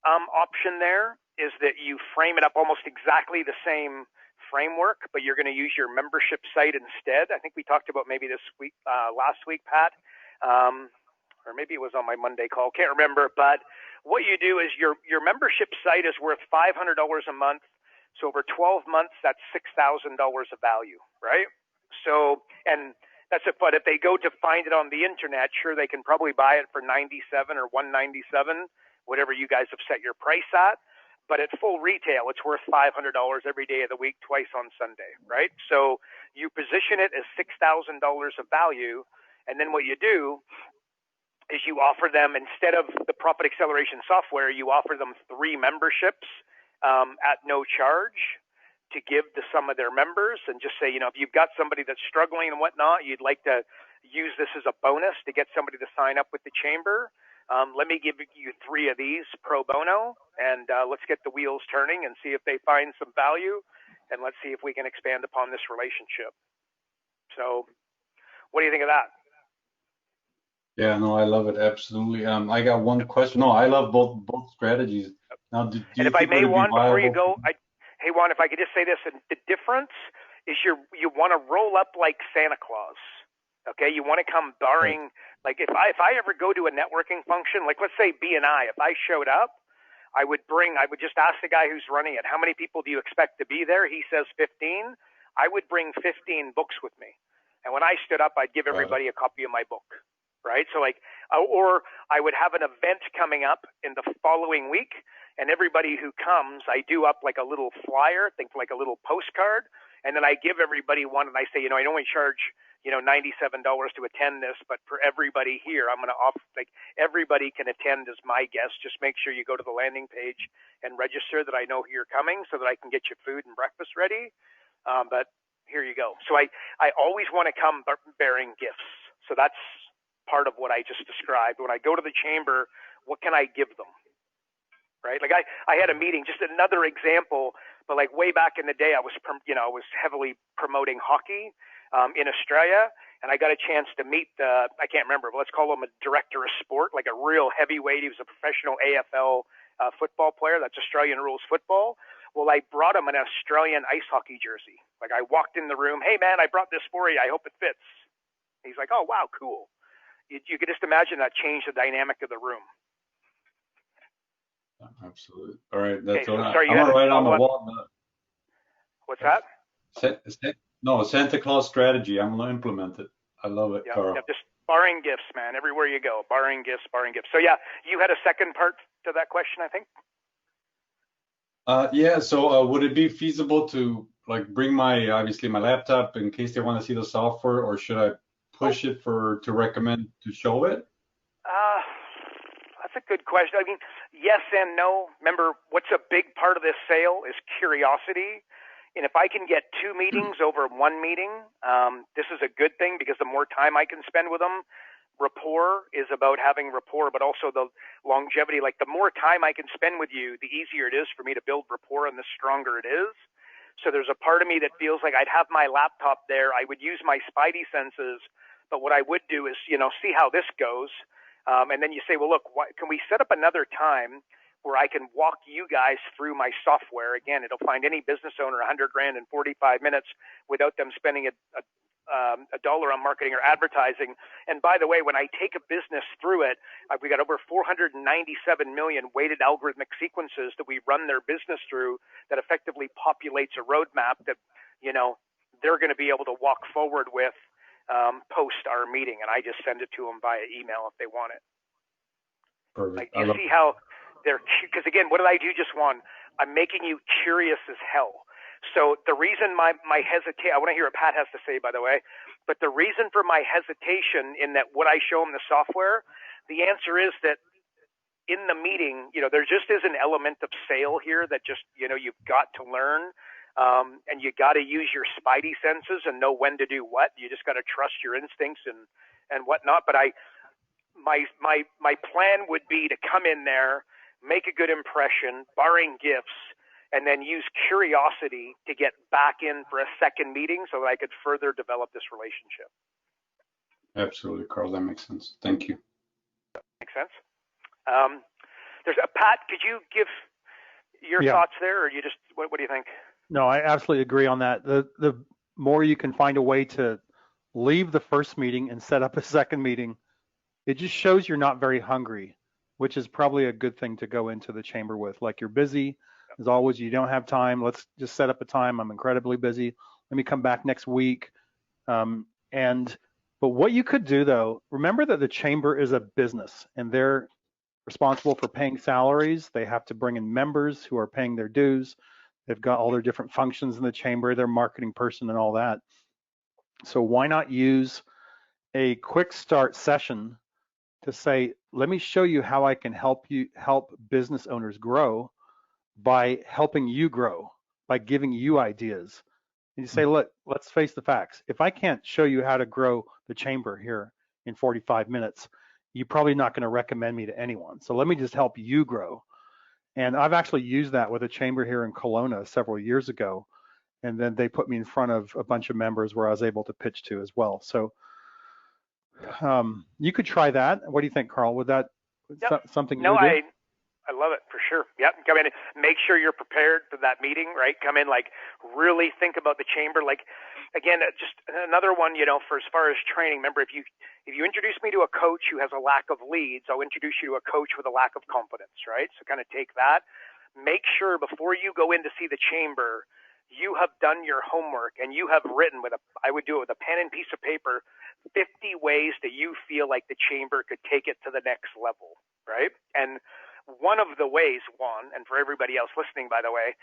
option there is that you frame it up almost exactly the same framework, but you're going to use your membership site instead. I think we talked about maybe this week, last week, Pat, or maybe it was on my Monday call. Can't remember. But what you do is your membership site is worth $500 a month. So over 12 months, that's $6,000 of value, right? So, and that's it. But if they go to find it on the internet, sure, they can probably buy it for $97 or $197, whatever you guys have set your price at. But at full retail, it's worth $500 every day of the week, twice on Sunday, right? So you position it as $6,000 of value, and then what you do is you offer them, instead of the profit acceleration software, you offer them 3 memberships at no charge to give to some of their members, and just say, you know, if you've got somebody that's struggling and whatnot, you'd like to use this as a bonus to get somebody to sign up with the chamber. Let me give you 3 of these pro bono, and let's get the wheels turning and see if they find some value, and let's see if we can expand upon this relationship. So what do you think of that? Yeah, no, I love it. Absolutely. I got one question. No, I love both strategies. Now, do and you if I think may, would it be Juan, before you viable? go, hey, Juan, if I could just say this, and the difference is you want to roll up like Santa Claus. Okay, you want to come barring, like if I ever go to a networking function, like let's say B&I, if I showed up, I would just ask the guy who's running it, how many people do you expect to be there? He says 15. I would bring 15 books with me. And when I stood up, I'd give everybody a copy of my book, right? So like, or I would have an event coming up in the following week, and everybody who comes, I do up like a little flyer, think like a little postcard, and then I give everybody one, and I say, you know, I only charge, you know, $97 to attend this, but for everybody here, I'm going to offer, like, everybody can attend as my guest. Just make sure you go to the landing page and register that I know you're coming, so that I can get you food and breakfast ready. But here you go. So I always want to come bearing gifts. So that's part of what I just described. When I go to the chamber, what can I give them? Right? Like I had a meeting, just another example, but like way back in the day, I was heavily promoting hockey in Australia, and I got a chance to meet I can't remember, but let's call him a director of sport, like a real heavyweight. He was a professional AFL football player. That's Australian rules football. Well, I brought him an Australian ice hockey jersey. Like I walked in the room, hey man, I brought this for you. I hope it fits. He's like, oh wow, cool. You could just imagine that changed the dynamic of the room. Absolutely. All right. That's okay, so, all. sorry, I'm gonna write it on the wall. What's that? No, Santa Claus strategy. I'm gonna implement it. I love it, Carl. Yeah, just barring gifts, man. Everywhere you go, barring gifts. So yeah, you had a second part to that question, I think. Yeah. So would it be feasible to like bring obviously my laptop in case they want to see the software, or should I push it to recommend to show it? That's a good question. I mean, yes and no. Remember, what's a big part of this sale is curiosity. And if I can get 2 meetings over 1 meeting, this is a good thing, because the more time I can spend with them, rapport is about having rapport, but also the longevity. Like the more time I can spend with you, the easier it is for me to build rapport, and the stronger it is. So there's a part of me that feels like I'd have my laptop there. I would use my spidey senses, but what I would do is, you know, see how this goes. And then you say, well, look, can we set up another time where I can walk you guys through my software? Again, it'll find any business owner $100,000 in 45 minutes without them spending a dollar on marketing or advertising. And by the way, when I take a business through it, we got over 497 million weighted algorithmic sequences that we run their business through that effectively populates a roadmap that, you know, they're going to be able to walk forward with post our meeting. And I just send it to them via email if they want it. Perfect. Like, you see how they're, because again, what did I do just one? I'm making you curious as hell. So the reason my hesitate, I want to hear what Pat has to say, by the way. But the reason for my hesitation in that would I show them the software, the answer is that in the meeting, there just is an element of sale here that just, you've got to learn. And you got to use your spidey senses and know when to do what. You just got to trust your instincts and whatnot. But my plan would be to come in there, make a good impression, barring gifts, and then use curiosity to get back in for a second meeting so that I could further develop this relationship. Absolutely, Carl. That makes sense. Thank you. Makes sense. There's a Pat. Could you give your thoughts there, or you just what do you think? No, I absolutely agree on that. The more you can find a way to leave the first meeting and set up a second meeting, it just shows you're not very hungry, which is probably a good thing to go into the chamber with. Like, you're busy, as always, you don't have time. Let's just set up a time. I'm incredibly busy. Let me come back next week. But what you could do, though, remember that the chamber is a business and they're responsible for paying salaries. They have to bring in members who are paying their dues. They've got all their different functions in the chamber, their marketing person and all that. So why not use a quick start session to say, let me show you how I can help business owners grow by helping you grow, by giving you ideas. And you say, look, let's face the facts. If I can't show you how to grow the chamber here in 45 minutes, you're probably not going to recommend me to anyone. So let me just help you grow. And I've actually used that with a chamber here in Kelowna several years ago. And then they put me in front of a bunch of members where I was able to pitch to as well. So you could try that. What do you think, Carl? Would that something you would do? I love it for sure. Yep. Come in, make sure you're prepared for that meeting, right? Come in, like, really think about the chamber. Like, again, just another one, for as far as training. Remember, if you introduce me to a coach who has a lack of leads, I'll introduce you to a coach with a lack of confidence, right? So kind of take that. Make sure before you go in to see the chamber, you have done your homework and you have written I would do it with a pen and piece of paper, 50 ways that you feel like the chamber could take it to the next level, right? And one of the ways, Juan, and for everybody else listening, by the way,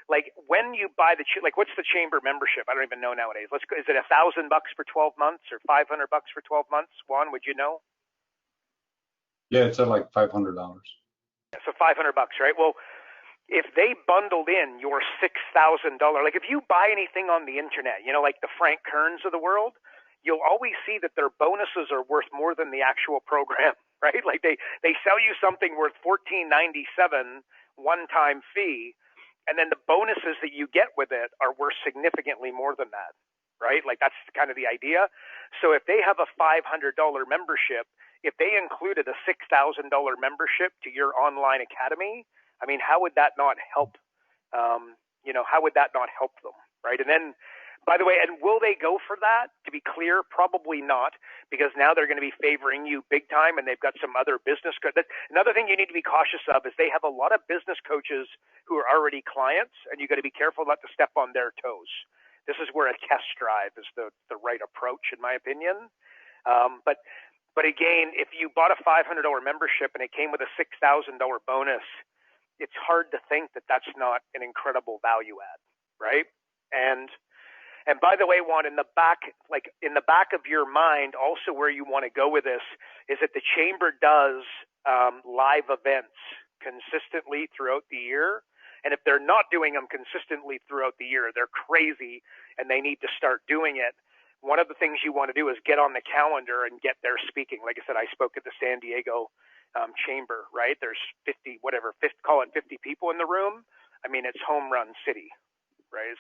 like when you buy what's the chamber membership? I don't even know nowadays. Is it $1,000 for 12 months or $500 for 12 months? Juan, would you know? Yeah, it's at like $500. Yeah, so $500, right? Well, if they bundled in your $6,000, like if you buy anything on the internet, like the Frank Kerns of the world, you'll always see that their bonuses are worth more than the actual program, right? Like they sell you something worth $14.97 one-time fee, and then the bonuses that you get with it are worth significantly more than that, right? Like that's kind of the idea. So if they have a $500 membership, if they included a $6,000 membership to your online academy, I mean, how would that not help? How would that not help them, right? And then, by the way, and will they go for that? To be clear, probably not, because now they're going to be favoring you big time, and they've got some other business. Another thing you need to be cautious of is they have a lot of business coaches who are already clients, and you got to be careful not to step on their toes. This is where a test drive is the right approach, in my opinion. But again, if you bought a $500 membership and it came with a $6,000 bonus, it's hard to think that that's not an incredible value add, right? And by the way, Juan, in the back of your mind, also where you want to go with this is that the chamber does live events consistently throughout the year. And if they're not doing them consistently throughout the year, they're crazy and they need to start doing it. One of the things you want to do is get on the calendar and get there speaking. Like I said, I spoke at the San Diego chamber, right? There's 50 people in the room. I mean, it's home run city, right?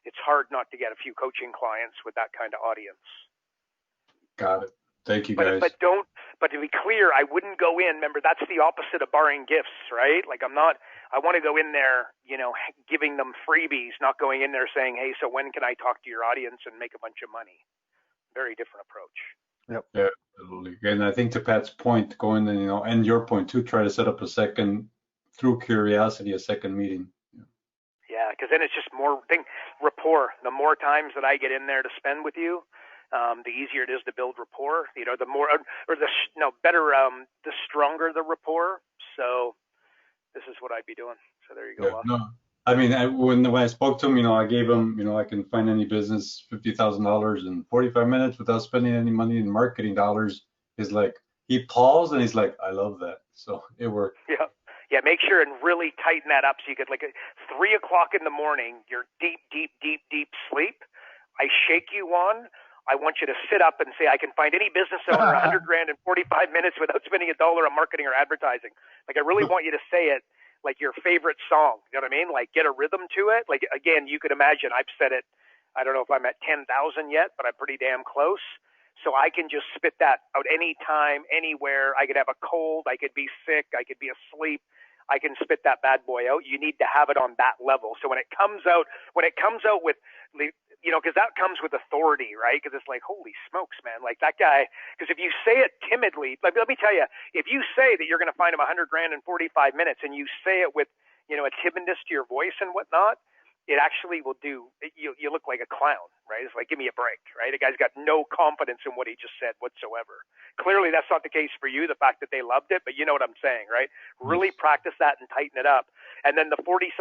It's hard not to get a few coaching clients with that kind of audience. Got it. Thank you, guys. But to be clear, I wouldn't go in. Remember, that's the opposite of barring gifts, right? Like I want to go in there, giving them freebies, not going in there saying, hey, so when can I talk to your audience and make a bunch of money? Very different approach. Yep. Yeah, absolutely. And I think to Pat's point, going and your point too, try to set up through curiosity, a second meeting. Yeah, because then it's just rapport. The more times that I get in there to spend with you, the easier it is to build rapport. The more, the stronger the rapport. So this is what I'd be doing. So there you go. Yeah, no, I mean, when I spoke to him, I gave him, I can find any business $50,000 in 45 minutes without spending any money in marketing dollars. He's like, he paused and he's like, I love that. So it worked. Yeah. Yeah, make sure and really tighten that up so you get like 3 o'clock in the morning, you're deep sleep. I shake you on. I want you to sit up and say, I can find any business owner 100 grand in 45 minutes without spending $1 on marketing or advertising. Like, I really want you to say it like your favorite song. You know what I mean? Like, get a rhythm to it. Like, again, you could imagine I've said it. I don't know if I'm at 10,000 yet, but I'm pretty damn close. So I can just spit that out anytime, anywhere. I could have a cold. I could be sick. I could be asleep. I can spit that bad boy out. You need to have it on that level. So when it comes out with, because that comes with authority, right? Because it's like, holy smokes, man, like that guy. Because if you say it timidly, like, let me tell you, if you say that you're going to find him 100 grand in 45 minutes, and you say it with, a timidness to your voice and whatnot, it actually will do. You look like a clown, right? It's like, give me a break, right? The guy's got no confidence in what he just said whatsoever. Clearly, that's not the case for you. The fact that they loved it, but you know what I'm saying, right? Really practice that and tighten it up. And then the 497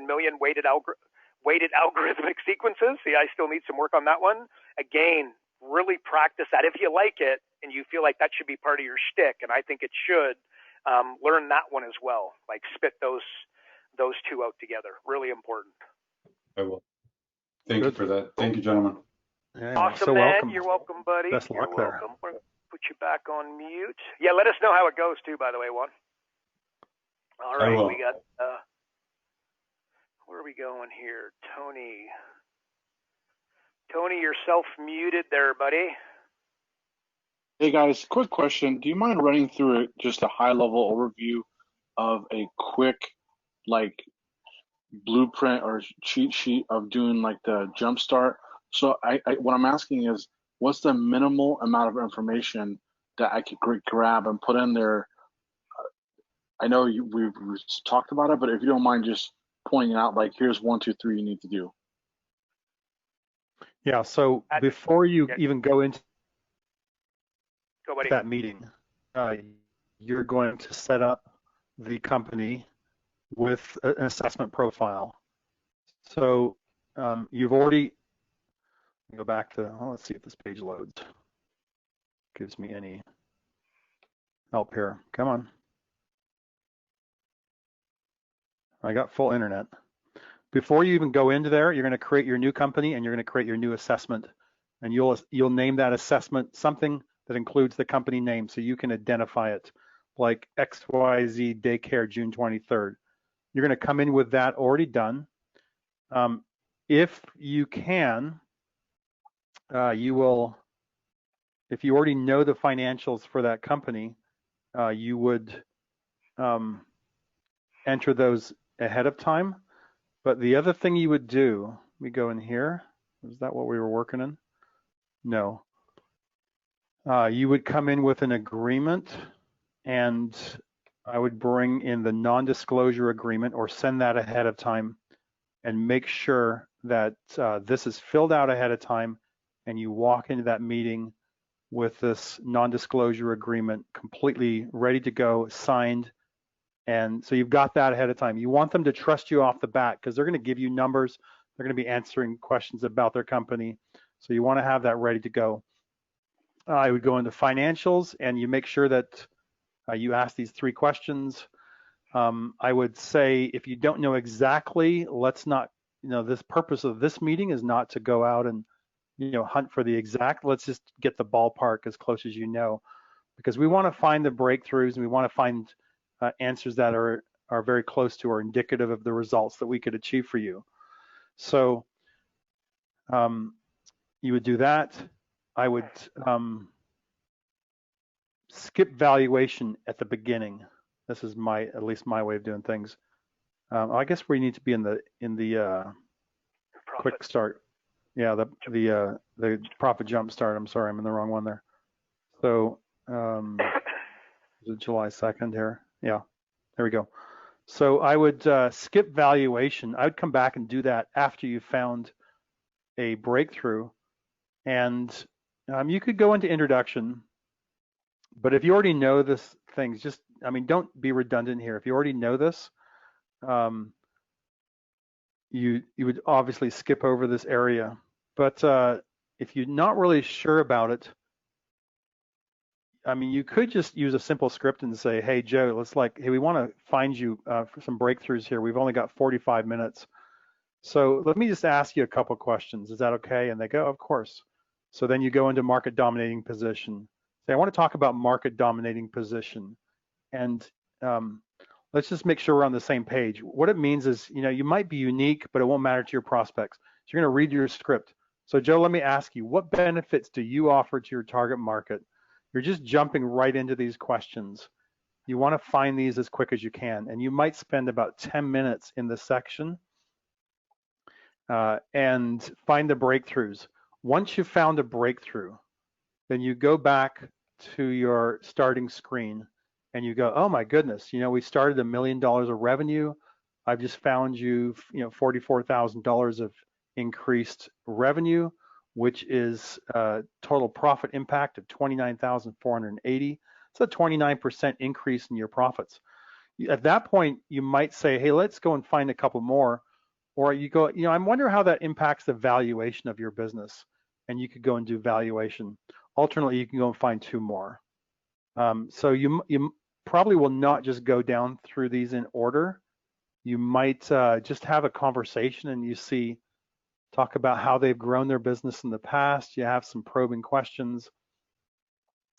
million weighted algorithmic sequences. See, I still need some work on that one. Again, really practice that. If you like it and you feel like that should be part of your shtick, and I think it should, learn that one as well. Like, spit those two out together. Really important. I will. Thank you for that. Thank you, gentlemen. Yeah, awesome, so man. welcome. You're welcome, buddy. Best luck You're welcome. We're going to put you back on mute. Yeah, let us know how it goes, too, by the way, Juan. All right, we got, where are we going here? Tony, you're self-muted there, buddy. Hey, guys, quick question. Do you mind running through just a high-level overview of a quick, like, blueprint or cheat sheet of doing, like, the jumpstart? So what I'm asking is, what's the minimal amount of information that I could grab and put in there? I know we've talked about it, but if you don't mind just pointing out, like, here's 1, 2, 3 you need to do. Yeah, so before you even go into that meeting, you're going to set up the company with an assessment profile. So you've already, go back to, let's see if this page loads. Gives me any help here. Come on. I got full internet. Before you even go into there, you're going to create your new company and you're going to create your new assessment. And you'll name that assessment something that includes the company name so you can identify it, like XYZ Daycare June 23rd. You're going to come in with that already done. If you can, you will, if you already know the financials for that company, you would enter those ahead of time. But the other thing you would do, we go in here. Is that what we were working in? No. You would come in with an agreement, and I would bring in the non-disclosure agreement or send that ahead of time and make sure that this is filled out ahead of time and you walk into that meeting with this non-disclosure agreement completely ready to go, signed. And so you've got that ahead of time. You want them to trust you off the bat because they're going to give you numbers. They're going to be answering questions about their company. So you want to have that ready to go. I would go into financials and you make sure that you ask these 3 questions. I would say if you don't know exactly, let's not, this purpose of this meeting is not to go out and, hunt for the exact. Let's just get the ballpark as close as because we want to find the breakthroughs and we want to find answers that are very close to or indicative of the results that we could achieve for you. So you would do that. I would skip valuation at the beginning. This is at least my way of doing things. I guess we need to be in the quick start. Yeah, the profit jump start. I'm sorry, I'm in the wrong one there. So is it July 2nd here? Yeah, there we go. So I would skip valuation. I would come back and do that after you found a breakthrough. And you could go into introduction, but if you already know this things, don't be redundant here. If you already know this, you would obviously skip over this area. But if you're not really sure about it, I mean, you could just use a simple script and say, hey, Joe, hey, we want to find you for some breakthroughs here. We've only got 45 minutes. So let me just ask you a couple questions. Is that okay? And they go, of course. So then you go into market dominating position. Say, I want to talk about market dominating position. And let's just make sure we're on the same page. What it means is, you might be unique, but it won't matter to your prospects. So you're going to read your script. So Joe, let me ask you, what benefits do you offer to your target market? You're just jumping right into these questions. You want to find these as quick as you can. And you might spend about 10 minutes in this section and find the breakthroughs. Once you've found a breakthrough, then you go back to your starting screen and you go, oh my goodness, we started $1 million of revenue. I've just found you, $44,000 of increased revenue, which is a total profit impact of 29,480. It's a 29% increase in your profits. At that point, you might say, hey, let's go and find a couple more. Or you go, I wonder how that impacts the valuation of your business. And you could go and do valuation. Alternately, you can go and find 2 more. So you probably will not just go down through these in order. You might just have a conversation and you talk about how they've grown their business in the past. You have some probing questions.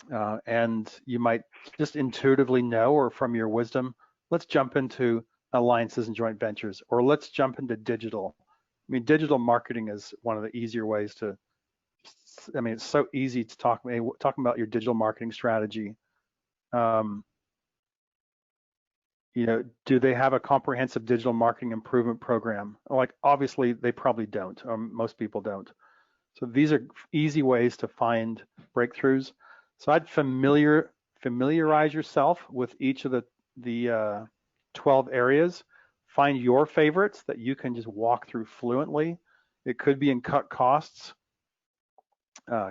And you might just intuitively know, or from your wisdom, let's jump into alliances and joint ventures, or let's jump into digital. I mean, digital marketing is one of the easier ways to, it's so easy to talking about your digital marketing strategy. Do they have a comprehensive digital marketing improvement program? Like, obviously they probably don't, or most people don't. So these are easy ways to find breakthroughs. So I'd familiarize yourself with each of the 12 areas. Find your favorites that you can just walk through fluently. It could be in cut costs,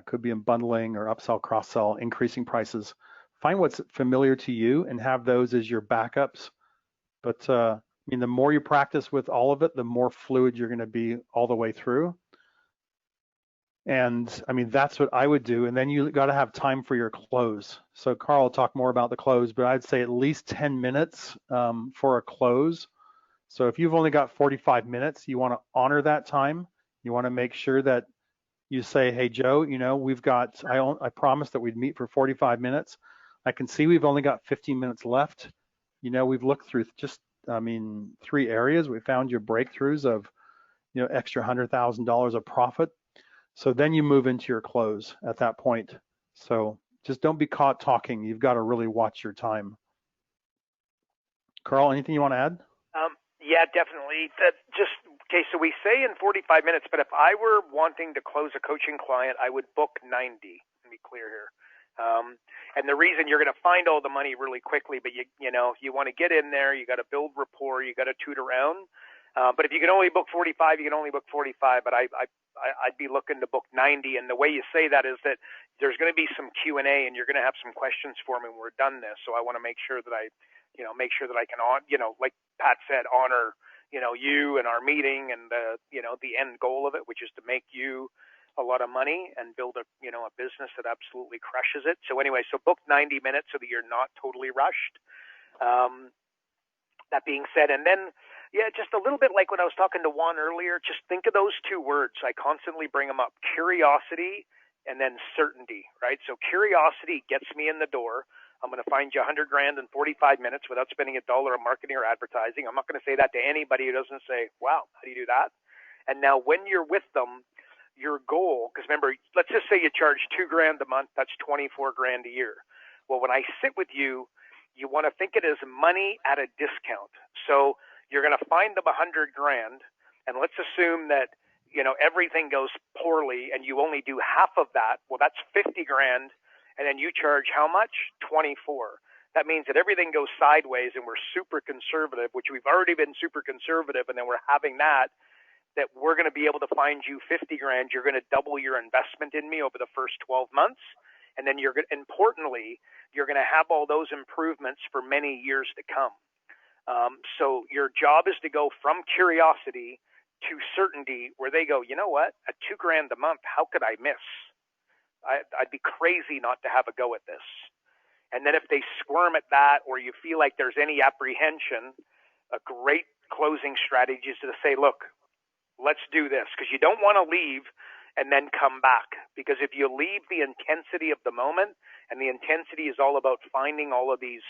could be in bundling or upsell, cross-sell, increasing prices. Find what's familiar to you and have those as your backups. But the more you practice with all of it, the more fluid you're going to be all the way through. And that's what I would do. And then you got to have time for your close. So Carl will talk more about the close, but I'd say at least 10 minutes for a close. So if you've only got 45 minutes, you want to honor that time. You want to make sure that you say, hey, Joe, I promised that we'd meet for 45 minutes. I can see we've only got 15 minutes left. We've looked through just, 3 areas. We found your breakthroughs of, extra $100,000 of profit. So then you move into your close at that point. So just don't be caught talking. You've got to really watch your time. Carl, anything you want to add? Yeah, definitely. Okay, so we say in 45 minutes, but if I were wanting to close a coaching client, I would book 90. Let me be clear here. And the reason, you're going to find all the money really quickly, but you want to get in there, you got to build rapport, you got to toot around. But if you can only book 45, you can only book 45. But I'd be looking to book 90. And the way you say that is that there's going to be some Q&A, and you're going to have some questions for me when we're done this. So I want to make sure that I can, like Pat said, honor, you and our meeting and the end goal of it, which is to make you a lot of money and build a business that absolutely crushes it. So anyway, so book 90 minutes so that you're not totally rushed. That being said, and then, yeah, just a little bit like when I was talking to Juan earlier, just think of those 2 words. I constantly bring them up: curiosity and then certainty, right? So curiosity gets me in the door. I'm going to find you $100,000 in 45 minutes without spending $1 on marketing or advertising. I'm not going to say that to anybody who doesn't say, wow, how do you do that? And now when you're with them, your goal, because remember, let's just say you charge $2,000 a month, that's $24,000 a year. Well, when I sit with you, you want to think it as money at a discount. So you're going to find them $100,000, and let's assume that everything goes poorly and you only do half of that. Well, that's $50,000, and then you charge how much? 24. That means that everything goes sideways and we're super conservative, which we've already been super conservative, and then we're having that we're going to be able to find you $50,000. You're going to double your investment in me over the first 12 months. And then importantly, you're going to have all those improvements for many years to come. So your job is to go from curiosity to certainty, where they go, you know what, at $2,000 a month, how could I miss? I'd be crazy not to have a go at this. And then if they squirm at that, or you feel like there's any apprehension, a great closing strategy is to say, look, let's do this, because you don't want to leave and then come back. Because if you leave the intensity of the moment, and the intensity is all about finding all of these,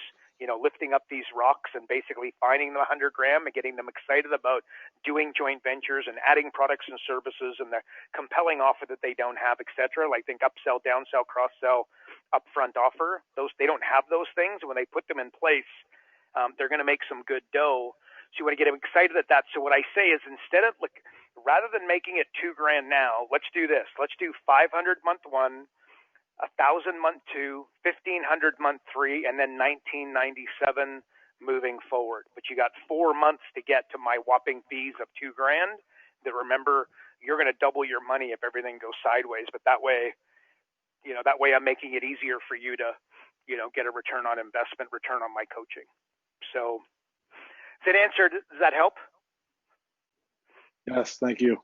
lifting up these rocks and basically finding the 100 gram and getting them excited about doing joint ventures and adding products and services and the compelling offer that they don't have, et cetera. Like think upsell, downsell, cross-sell, upfront offer. They don't have those things. When they put them in place, they're going to make some good dough. So you want to get them excited at that. So what I say is, instead of rather than making it $2,000 now, let's do this. Let's do 500 month 1, 1,000 month 2, 1,500 month 3, and then 1997 moving forward. But you got 4 months to get to my whopping fees of $2,000. That, remember, you're going to double your money if everything goes sideways. But that way I'm making it easier for you to, get a return on investment, return on my coaching. So, is that answered? Does that help? Yes, thank you.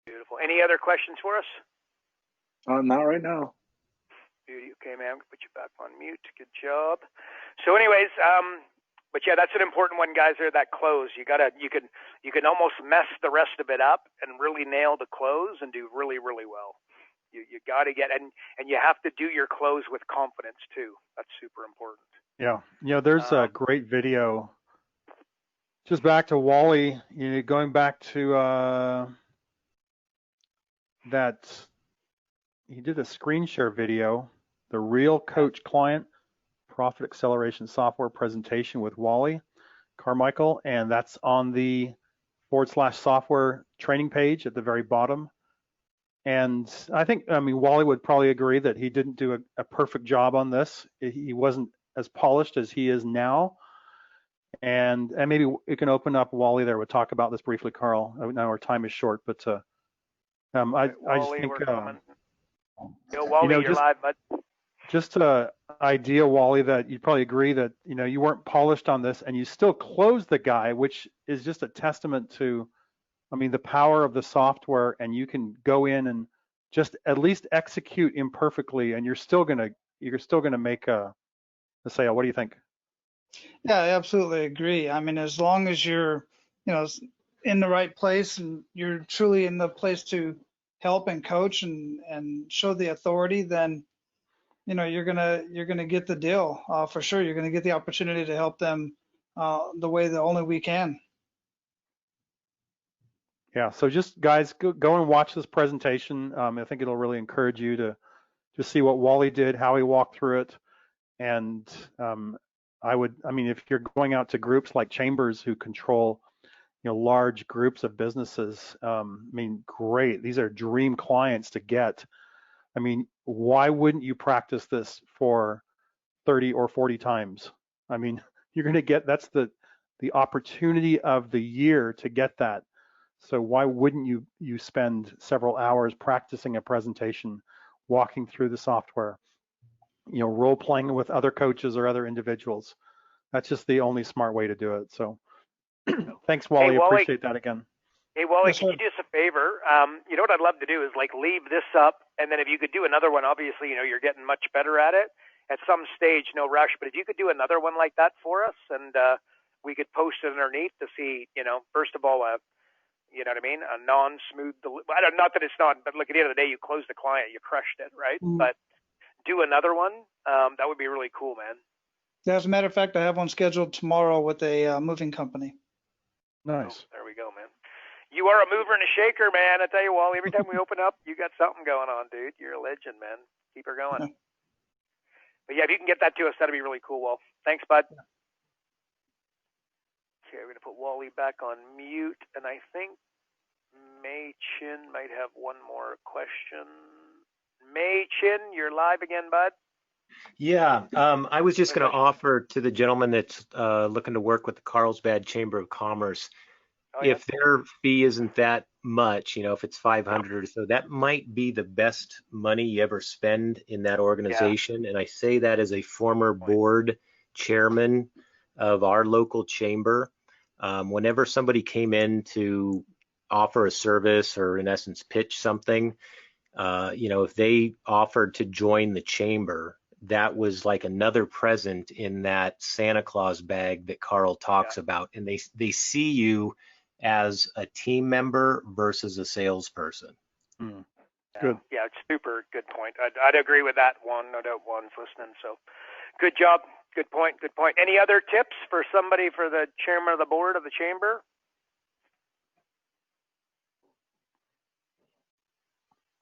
Beautiful. Any other questions for us? Not right now. Beauty. Okay, man. I'm gonna put you back on mute. Good job. So, anyways, but yeah, that's an important one, guys. There, that close. You can almost mess the rest of it up and really nail the close and do really, really well. You got to get, and you have to do your close with confidence too. That's super important. Yeah. There's a great video. Just back to Wally, going back to that, he did a screen share video, the Real Coach Client Profit Acceleration Software presentation with Wally Carmichael, and that's on the /software training page at the very bottom. And Wally would probably agree that he didn't do a perfect job on this. He wasn't as polished as he is now. And maybe we can open up Wally there. We'll talk about this briefly, Carl. Now our time is short, but I just think, Wally, you're live, bud. Just an idea, Wally, that you'd probably agree that, you weren't polished on this and you still closed the guy, which is just a testament to, the power of the software, and you can go in and just at least execute imperfectly, and you're still gonna make a sale. What do you think? Yeah, I absolutely agree. As long as you're, in the right place and you're truly in the place to help and coach and show the authority, then, you're gonna get the deal for sure. You're gonna get the opportunity to help them the way that only we can. Yeah. So just guys, go and watch this presentation. I think it'll really encourage you to just see what Wally did, how he walked through it, and if you're going out to groups like Chambers who control, large groups of businesses, great. These are dream clients to get. Why wouldn't you practice this for 30 or 40 times? You're going to get, that's the opportunity of the year to get that. So why wouldn't you spend several hours practicing a presentation, walking through the software, role playing with other coaches or other individuals? That's just the only smart way to do it. So thanks, Wally. Hey, Wally. Appreciate that again. Hey, Wally, Yes, can you do us a favor? What I'd love to do is leave this up, and then if you could do another one, obviously, you're getting much better at it. At some stage, no rush, but if you could do another one like that for us, and we could post it underneath to see, first of all, you know what I mean? A non-smooth, not that it's not, but look, at the end of the day, you closed the client, you crushed it, right? Mm-hmm. But do another one. That would be really cool, man. Yeah, as a matter of fact, I have one scheduled tomorrow with a moving company. Nice. Oh, there we go, man. You are a mover and a shaker, man. I tell you, Wally, every time we open up, you got something going on, dude. You're a legend, man. Keep her going. Yeah. But yeah, if you can get that to us, that'd be really cool, Wal. Thanks, bud. Yeah. Okay, we're going to put Wally back on mute, and I think Mei Chin might have one more question. Mei Chin, you're live again, bud. Yeah, I was just going to offer to the gentleman that's looking to work with the Carlsbad Chamber of Commerce, if their fee isn't that much, if it's 500 or so, that might be the best money you ever spend in that organization. Yeah. And I say that as a former board chairman of our local chamber. Whenever somebody came in to offer a service or in essence pitch something, if they offered to join the chamber, that was like another present in that Santa Claus bag that Carl talks about. And they see you as a team member versus a salesperson. Good. Yeah, it's super good point. I'd agree with that one. No doubt one's listening. So good job. Good point. Good point. Any other tips for somebody for the chairman of the board of the chamber?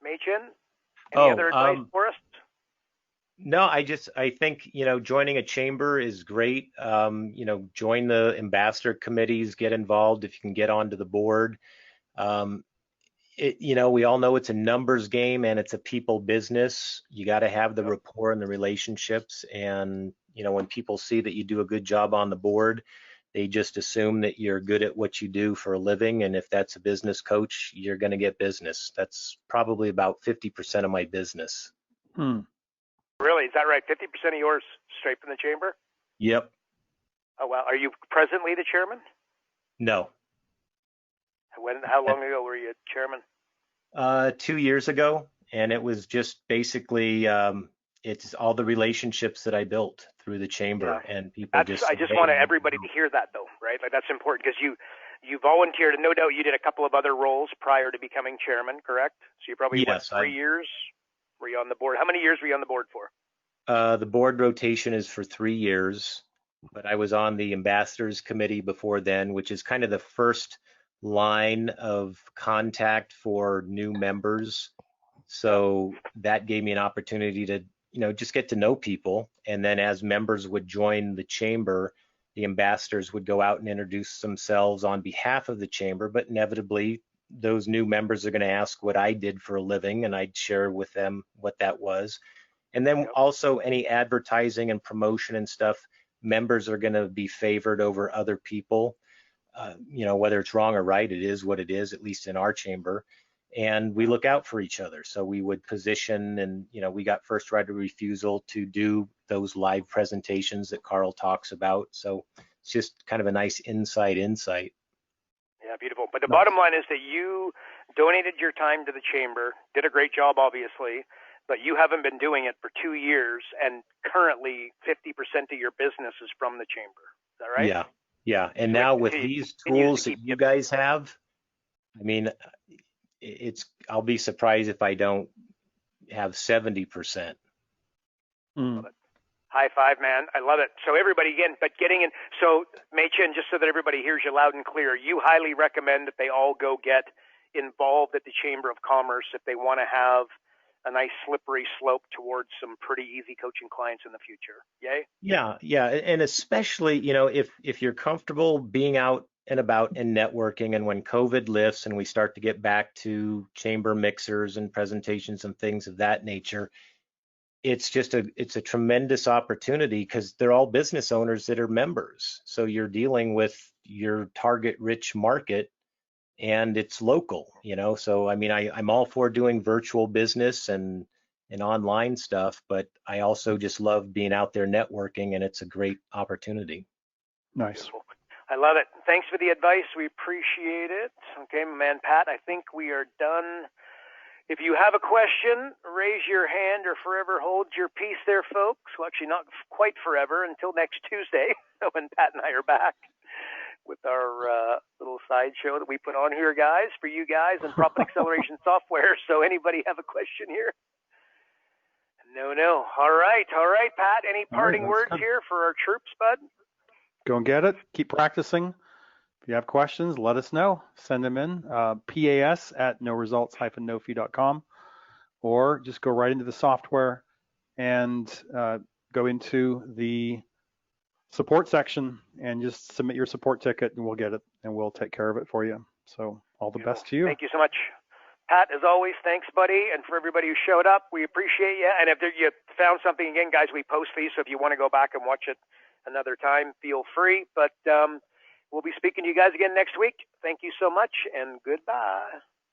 Machin? Any other advice for us? No, I think, joining a chamber is great. Join the ambassador committees, get involved if you can get onto the board. We all know it's a numbers game and it's a people business. You got to have the rapport and the relationships. And, when people see that you do a good job on the board, they just assume that you're good at what you do for a living. And if that's a business coach, you're going to get business. That's probably about 50% of my business. Really? Is that right? 50% of yours straight from the chamber? Yep. Oh, wow. Are you presently the chairman? No. How long ago were you chairman? 2 years ago. And it was just basically, it's all the relationships that I built through the chamber and people I just want everybody to hear that though, right? Like that's important because you volunteered and no doubt you did a couple of other roles prior to becoming chairman, correct? So you probably, 3 years were you on the board? How many years were you on the board for? The board rotation is for 3 years, but I was on the ambassadors committee before then, which is kind of the first line of contact for new members. So that gave me an opportunity to, just get to know people. And then as members would join the chamber, the ambassadors would go out and introduce themselves on behalf of the chamber, but inevitably those new members are going to ask what I did for a living, and I'd share with them what that was. And then also any advertising and promotion and stuff, members are going to be favored over other people. Whether it's wrong or right, it is what it is, at least in our chamber. And we look out for each other. So we would position and, we got first right of refusal to do those live presentations that Carl talks about. So it's just kind of a nice insight. Yeah, beautiful. But the bottom line is that you donated your time to the chamber, did a great job, obviously, but you haven't been doing it for 2 years. And currently 50% of your business is from the chamber. Is that right? Yeah. And now with these tools that you guys have, I mean, I'll be surprised if I don't have 70%. Love it. High five, man. I love it. So everybody again, but getting in. So Machin, just so that everybody hears you loud and clear, you highly recommend that they all go get involved at the Chamber of Commerce if they want to have a nice slippery slope towards some pretty easy coaching clients in the future. Yay? Yeah. And especially, if you're comfortable being out and about and networking, and when COVID lifts and we start to get back to chamber mixers and presentations and things of that nature, it's a tremendous opportunity because they're all business owners that are members. So you're dealing with your target rich market and it's local, so I mean, I'm all for doing virtual business and online stuff, but I also just love being out there networking, and it's a great opportunity. Nice. Beautiful. I love it. Thanks for the advice. We appreciate it. Okay, my man Pat, I think we are done. If you have a question, raise your hand or forever hold your peace there, folks. Well, actually, not quite forever, until next Tuesday when Pat and I are back with our little sideshow that we put on here, guys, for you guys and Profit Acceleration Software. So anybody have a question here? No. All right, Pat. Any parting words here for our troops, bud? Go and get it. Keep practicing. If you have questions, let us know. Send them in. PAS@noresults-nofee.com, or just go right into the software and go into the support section and just submit your support ticket, and we'll get it, and we'll take care of it for you. So all the best to you. Thank you so much. Pat, as always, thanks, buddy. And for everybody who showed up, we appreciate you. And if you found something, again, guys, we post these. So if you want to go back and watch it another time, feel free. But we'll be speaking to you guys again next week. Thank you so much, and goodbye.